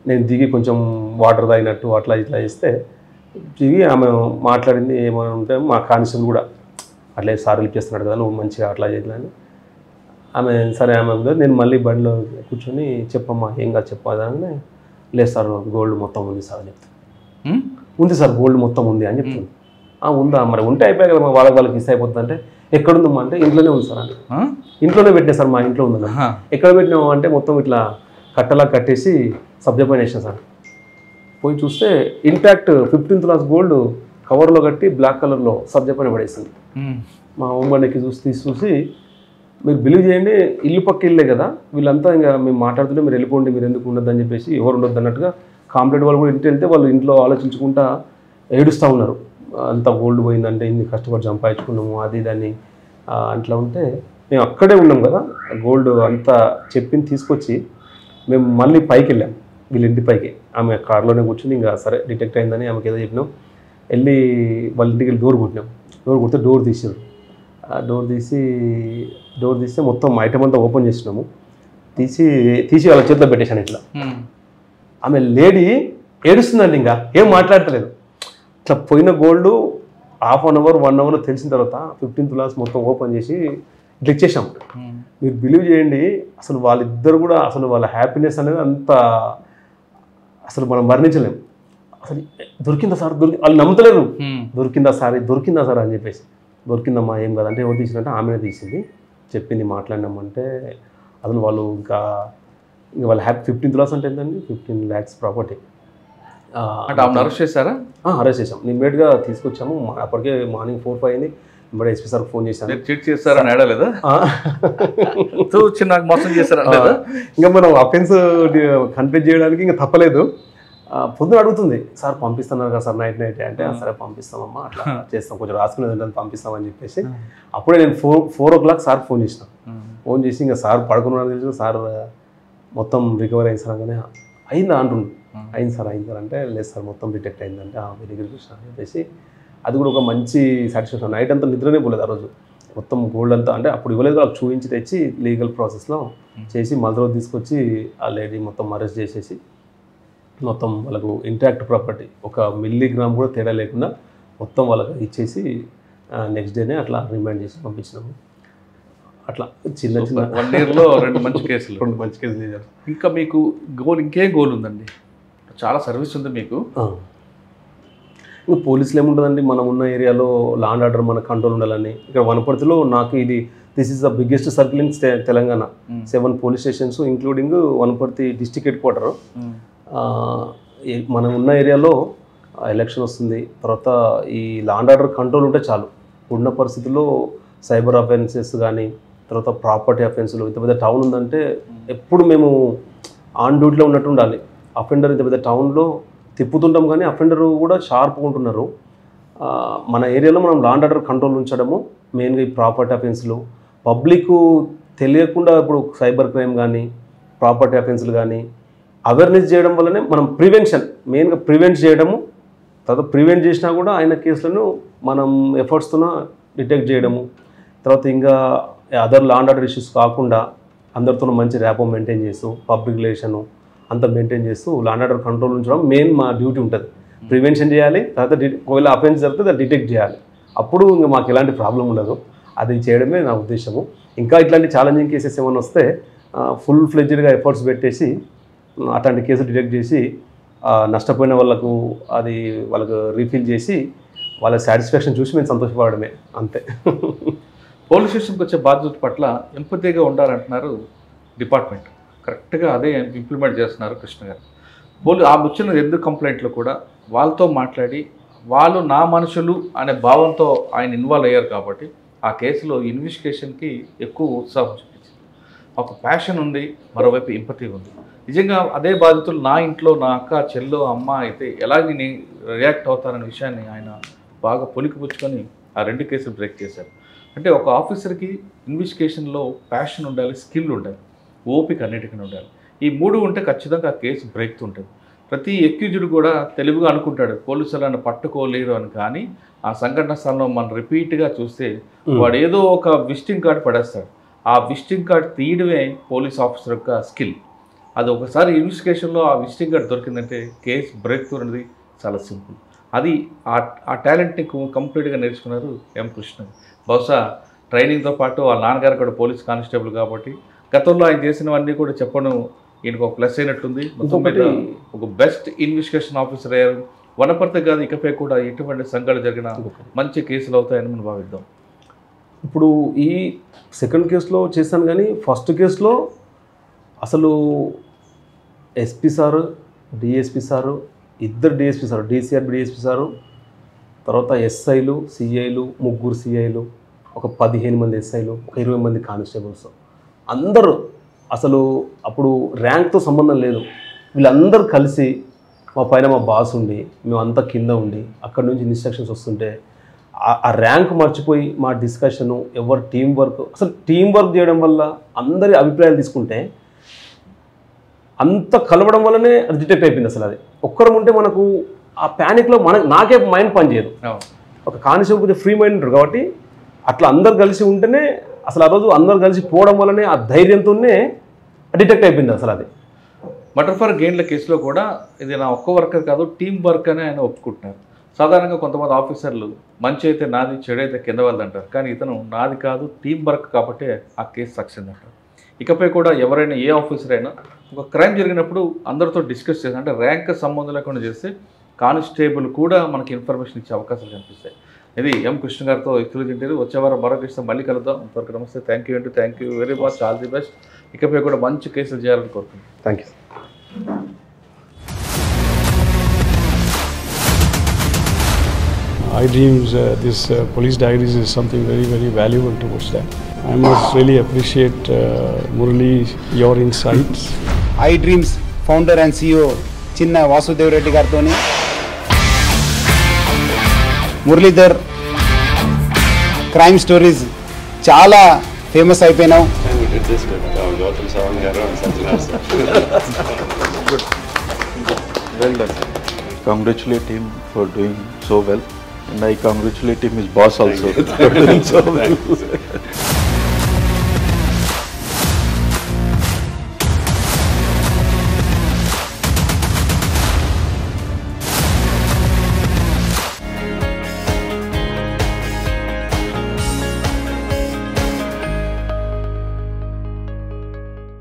నేను దిగి కొంచెం వాటర్ తాగినట్టు అట్లా ఇట్లా చేస్తే దిగి ఆమె మాట్లాడింది ఏమైనా ఉంటే మా కానిస్టేబుల్ కూడా అట్లా సార్ హెల్ప్ చేస్తున్నాడు కదా నువ్వు మంచిగా అట్లా చేయాలని ఆమె సరే ఆమె నేను మళ్ళీ బండిలో కూర్చొని చెప్పమ్మా ఏం కాదు చెప్పాలని, లేదు సార్ గోల్డ్ మొత్తం ఉంది సార్ అని చెప్తాను. ఉంది సార్ గోల్డ్ మొత్తం ఉంది అని చెప్తాను. ఉందా మరి ఉంటే అయిపోయాయి కదా వాళ్ళకి ఇస్తే అయిపోతుంది అంటే ఎక్కడుందమ్మా అంటే ఇంట్లోనే ఉంది సార్ అని, ఇంట్లోనే పెట్టినా సార్ మా ఇంట్లో ఉందన్న, ఎక్కడ పెట్టినాము అంటే మొత్తం ఇట్లా కట్టలా కట్టేసి సబ్జా పైన వేసినా సార్. పోయి చూస్తే ఇంటాక్ట్ 15 తులాస్ గోల్డ్ కవర్లో కట్టి బ్లాక్ కలర్లో సబ్జా పైన పడేసింది. మా హోంబండికి చూసి మీరు బిలీవ్ చేయండి ఇల్లు పక్క ఇల్లే కదా వీళ్ళంతా ఇంకా మేము మాట్లాడుతుంటే మీరు వెళ్ళిపోండి మీరు ఎందుకు ఉండదు అని చెప్పేసి ఎవరు ఉండొద్దు అన్నట్టుగా కాంప్లైంట్ వాళ్ళు కూడా ఇంటికి వెళ్తే వాళ్ళు ఇంట్లో ఆలోచించుకుంటా ఏడుస్తూ ఉన్నారు. అంత గోల్డ్ పోయిందంటే ఇన్ని కష్టపడి సంపాదించుకున్నాము అది దాన్ని అట్లా ఉంటే మేము అక్కడే ఉన్నాం కదా గోల్డ్ అంతా చెప్పింది తీసుకొచ్చి మేము మళ్ళీ పైకి వెళ్ళాం వీళ్ళ ఇంటి పైకి. ఆమె కార్లోనే కూర్చుని ఇంకా సరే డిటెక్ట్ అయిందని ఆమెకి ఏదో చెప్పినాం, వెళ్ళి వాళ్ళ ఇంటికి వెళ్ళి డోర్ కొడితే డోర్ తీసారు. డోర్ తీస్తే మొత్తం ఐటమ్ అంతా ఓపెన్ చేసినాము, తీసి వాళ్ళ చేతిలో పెట్టేశాను ఇట్లా. ఆమె లేడీ ఏడుస్తుందండి, ఇంకా ఏం మాట్లాడతలేదు. ఇట్లా పోయిన gold half an hour 1 hour తెలిసిన తర్వాత 15 తులాస్ మొత్తం ఓపెన్ చేసి ఇట్లా ఇచ్చేసాం. మీరు బిలీవ్ చేయండి అసలు వాళ్ళిద్దరు కూడా అసలు వాళ్ళ హ్యాపీనెస్ అనేది అంత అసలు మనం వర్ణించలేం. అసలు దొరికిందా సార్ వాళ్ళు నమ్ముతలేరు, దొరికిందా సార్ అని చెప్పేసి. దొరికిందమ్మా ఏం కాదంటే ఎవరు తీసినంటే ఆమెనే తీసింది చెప్పింది మాట్లాడినామంటే అసలు వాళ్ళు ఇంకా వాళ్ళ హ్యాపీ 15 తులాస్ అంటే ఏంటండి 15 lakhs ప్రాపర్టీ. అరెస్ట్ చేశారా? అరెస్ట్ చేసాం, ఇమ్మీడియట్గా తీసుకొచ్చాము. అప్పటికే మార్నింగ్ 4-5 అయింది. ఇప్పుడు ఎస్పీ సార్ ఫోన్ చేశాను, చీట్ చేస్తారని ఏడలేదా నాకు మోసం చేస్తారా? ఇంకా మనం అఫెన్స్ కన్ఫ్యూజ్ చేయడానికి ఇంకా తప్పలేదు. పొద్దున అడుగుతుంది సార్ పంపిస్తున్నారు కదా సార్ నైట్ అంటే సరే పంపిస్తామమ్మా అట్లా చేస్తాం కొంచెం రాసుకునేది ఉంటుంది పంపిస్తామని చెప్పేసి అప్పుడే నేను 4 o'clock సార్ ఫోన్ చేసి ఇంకా సార్ పడుకున్నాను తెలిసి సార్ మొత్తం రికవర్ అయింది సార్ అనగానే అయిందా అంటుండు. అయింది సార్ అంటే లేదు సార్ మొత్తం డిటెక్ట్ అయిందంటే వెరీ గుడ్ కృష్ణ అని చెప్పేసి అది కూడా ఒక మంచి సాటిస్ఫాక్షన్. నైట్ అంతా నిద్రనే పోలేదు ఆ రోజు, మొత్తం గోల్డ్ అంతా అంటే అప్పుడు ఇవ్వలేదు వాళ్ళకి చూపించి తెచ్చి లీగల్ ప్రాసెస్లో చేసి మళ్ళీ రోజు తీసుకొచ్చి ఆ లేడీ మొత్తం అరెస్ట్ చేసేసి మొత్తం వాళ్ళకు ఇంటాక్ట్ ప్రాపర్టీ 1 మిల్లీగ్రామ్ కూడా తేడా లేకుండా మొత్తం వాళ్ళకి ఇచ్చేసి నెక్స్ట్ డేనే అట్లా రిమైండ్ చేసి పంపించినాము. అట్లా చిన్న 1 yearలో 2 మంచి కేసులు. ఇంకా మీకు ఇంకేం గోల్ ఉందండి? చాలా సర్వీస్ ఉంది మీకు. ఇంకా పోలీసులు ఏముంటుందండి, మనం ఉన్న ఏరియాలో లా అండ్ ఆర్డర్ మన కంట్రోల్ ఉండాలని. ఇక్కడ వనపర్తిలో నాకు this is the biggest circle in Telangana. 7 police stations including Wanaparthy district head quarter. మనం ఉన్న ఏరియాలో ఎలక్షన్ వస్తుంది, తర్వాత ఈ లా అండ్ ఆర్డర్ కంట్రోల్ ఉంటే చాలు. ఉన్న పరిస్థితుల్లో సైబర్ అఫెన్సెస్ కానీ తర్వాత ప్రాపర్టీ అఫెన్స్లు, ఇంత పెద్ద టౌన్ ఉందంటే ఎప్పుడు మేము ఆన్ డ్యూటీలో ఉన్నట్టు ఉండాలి. అఫెండర్ ఇంత పెద్ద టౌన్లో తిప్పుతుంటాం కానీ అఫెండర్ కూడా షార్ప్గా ఉంటున్నారు. మన ఏరియాలో మనం లా అండ్ ఆర్డర్ కంట్రోల్ ఉంచడము మెయిన్గా ఈ ప్రాపర్టీ అఫెన్స్లు పబ్లిక్ తెలియకుండా ఇప్పుడు సైబర్ క్రైమ్ కానీ ప్రాపర్టీ అఫెన్స్లు కానీ అవేర్నెస్ చేయడం వల్లనే మనం మెయిన్గా ప్రివెంట్ చేయడము. తర్వాత ప్రివెంట్ చేసినా కూడా ఆయన కేసులను మనం ఎఫర్ట్స్తో డిటెక్ట్ చేయడము. తర్వాత ఇంకా other law and order issues కాకుండా అందరితో మంచి ర్యాపో మెయింటైన్ చేస్తూ పబ్లిక్ రిలేషను అంతా మెయింటైన్ చేస్తూ లా అండ్ ఆర్డర్ కంట్రోల్ ఉంచడం మెయిన్ మా డ్యూటీ ఉంటుంది. ప్రివెన్షన్ చేయాలి, తర్వాత ఒకవేళ అఫెన్స్ జరిగితే దాన్ని డిటెక్ట్ చేయాలి. అప్పుడు ఇంకా మాకు ఎలాంటి ప్రాబ్లం ఉండదు. అది చేయడమే నా ఉద్దేశము. ఇంకా ఇట్లాంటి ఛాలెంజింగ్ కేసెస్ ఏమైనా వస్తే ఫుల్ ఫ్లెడ్జ్డ్గా ఎఫర్ట్స్ పెట్టేసి అట్లాంటి కేసులు డిటెక్ట్ చేసి నష్టపోయిన వాళ్ళకు రీఫిల్ చేసి వాళ్ళ సాటిస్ఫాక్షన్ చూసి మేము సంతోషపడమే అంతే. పోలీస్ స్టేషన్కి వచ్చే బాధ్యత పట్ల ఎంపతిగా ఉండాలంటున్నారు డిపార్ట్మెంట్. కరెక్ట్గా అదే ఇంప్లిమెంట్ చేస్తున్నారు కృష్ణ గారు. ఆ వచ్చిన 2 కంప్లైంట్లు కూడా వాళ్ళతో మాట్లాడి వాళ్ళు నా మనుషులు అనే భావంతో ఆయన ఇన్వాల్వ్ అయ్యారు కాబట్టి ఆ కేసులో ఇన్వెస్టిగేషన్కి ఎక్కువ ఉత్సాహం చూపించింది. ఒక ప్యాషన్ ఉంది, మరోవైపు ఎంపతి ఉంది. నిజంగా అదే బాధితులు నా ఇంట్లో నా అక్క చెల్లో అమ్మ అయితే ఎలాగ నేను రియాక్ట్ అవుతారనే విషయాన్ని ఆయన బాగా పొలికిపుచ్చుకొని ఆ 2 కేసులు బ్రేక్ చేశారు. అంటే ఒక ఆఫీసర్కి ఇన్వెస్టిగేషన్లో ప్యాషన్ ఉండాలి, స్కిల్ ఉండాలి, ఓపిక అన్నిటికీ ఉండాలి. ఈ 3 ఉంటే ఖచ్చితంగా ఆ కేసు బ్రేక్ ఉంటుంది. ప్రతి ఎక్యూజ్డ్ కూడా తెలివిగా అనుకుంటాడు పోలీసులు నన్ను పట్టుకోలేరు అని. కానీ ఆ సంఘటన స్థలంలో మనం రిపీట్గా చూస్తే వాడు ఏదో ఒక విజిటింగ్ కార్డు పడేస్తాడు. ఆ విజిటింగ్ కార్డు తీయడమే పోలీస్ ఆఫీసర్ యొక్క స్కిల్. అది ఒకసారి ఇన్వెస్టిగేషన్లో ఆ విజిటింగ్ కార్డు దొరికిందంటే కేసు బ్రేక్ అనేది చాలా సింపుల్. అది ఆ టాలెంట్ని కంప్లీట్గా నేర్చుకున్నారు ఎం కృష్ణ. బహుశా ట్రైనింగ్తో పాటు వాళ్ళ నాన్నగారు కూడా పోలీస్ కానిస్టేబుల్ కాబట్టి గతంలో ఆయన చేసినవన్నీ కూడా చెప్పడం ఈయనకు ఒక ప్లస్ అయినట్టుంది. మొత్తం మీద ఒక బెస్ట్ ఇన్వెస్టిగేషన్ ఆఫీసర్ అయ్యారు. వనపర్తి కాదు, ఇకపై కూడా ఎటువంటి సంఘటన జరిగిన మంచి కేసులు అవుతాయని మనం భావిద్దాం. ఇప్పుడు ఈ సెకండ్ కేసులో చేశాను, కానీ ఫస్ట్ కేసులో అసలు SP sir, DSP sir, 2 DSP sir, DCRB DSP sir, తర్వాత ఎస్ఐలు, సిఐలు, 3 సిఐలు, ఒక 15 మంది ఎస్ఐలు, ఒక 20 మంది కానిస్టేబుల్స్, అందరూ అసలు అప్పుడు ర్యాంక్తో సంబంధం లేదు. వీళ్ళందరూ కలిసి మా పైన మా బాస్ ఉండి మేమంతా కింద ఉండి అక్కడ నుంచి ఇన్స్ట్రక్షన్స్ వస్తుంటే ఆ ర్యాంక్ మర్చిపోయి మా డిస్కషను, ఎవరు టీం వర్క్, అసలు టీం వర్క్ చేయడం వల్ల అందరి అభిప్రాయాలు తీసుకుంటే అంత కలవడం వల్లనే అది డిటెక్ట్ అయిపోయింది. అసలు అది ఒక్కరం ఉంటే మనకు ఆ ప్యానిక్లో నాకే మైండ్ పనిచేయదు. ఒక కానిస్టేబుల్ కొంచెం ఫ్రీ మైండ్ ఉంటారు కాబట్టి అట్లా అందరు కలిసి ఉంటేనే అసలు ఆ రోజు అందరు కలిసి పోవడం వల్లనే ఆ ధైర్యంతోనే డిటెక్ట్ అయిపోయింది అసలు అది. మర్డర్ ఫర్ గెయిన్ల కేసులో కూడా ఇది నా ఒక్క వర్కర్ కాదు, టీం వర్క్ అని ఆయన ఒప్పుకుంటున్నారు. సాధారణంగా కొంతమంది ఆఫీసర్లు మంచి అయితే నాది, చెడు అయితే కింద వాళ్ళది అంటారు. కానీ ఇతను నాది కాదు, టీం వర్క్ కాబట్టి ఆ కేసు సక్సెస్ అంటారు. ఇకపై కూడా ఎవరైనా ఏ ఆఫీసర్ అయినా ఒక క్రైమ్ జరిగినప్పుడు అందరితో డిస్కస్ చేసి, అంటే ర్యాంక్ సంబంధం లేకుండా చేస్తే కానిస్టేబుల్ కూడా మనకి ఇన్ఫర్మేషన్ ఇచ్చే అవకాశాలు కనిపిస్తాయి. ఇది ఎం కృష్ణ గారితో ఎక్స్క్లూజివ్. వచ్చే వారం మరొక కేసుతో మళ్ళీ కలుద్దాం. అంతవరకు నమస్తే. Thank you very much. All the best. ఇకపై కూడా మంచి కేసులు చేయాలని కోరుకుంటున్నాను. Thank you. iDreams, this police diaries is something very, very valuable towards that. I must really appreciate Murali, your insights. iDreams founder and CEO Chinna Vasudev Reddy gartoni Muralidhar crime stories చాలా famous అయిపోయినావు. Well done. Congratulate him for doing so well, and I congratulate him, his boss also, for doing so well.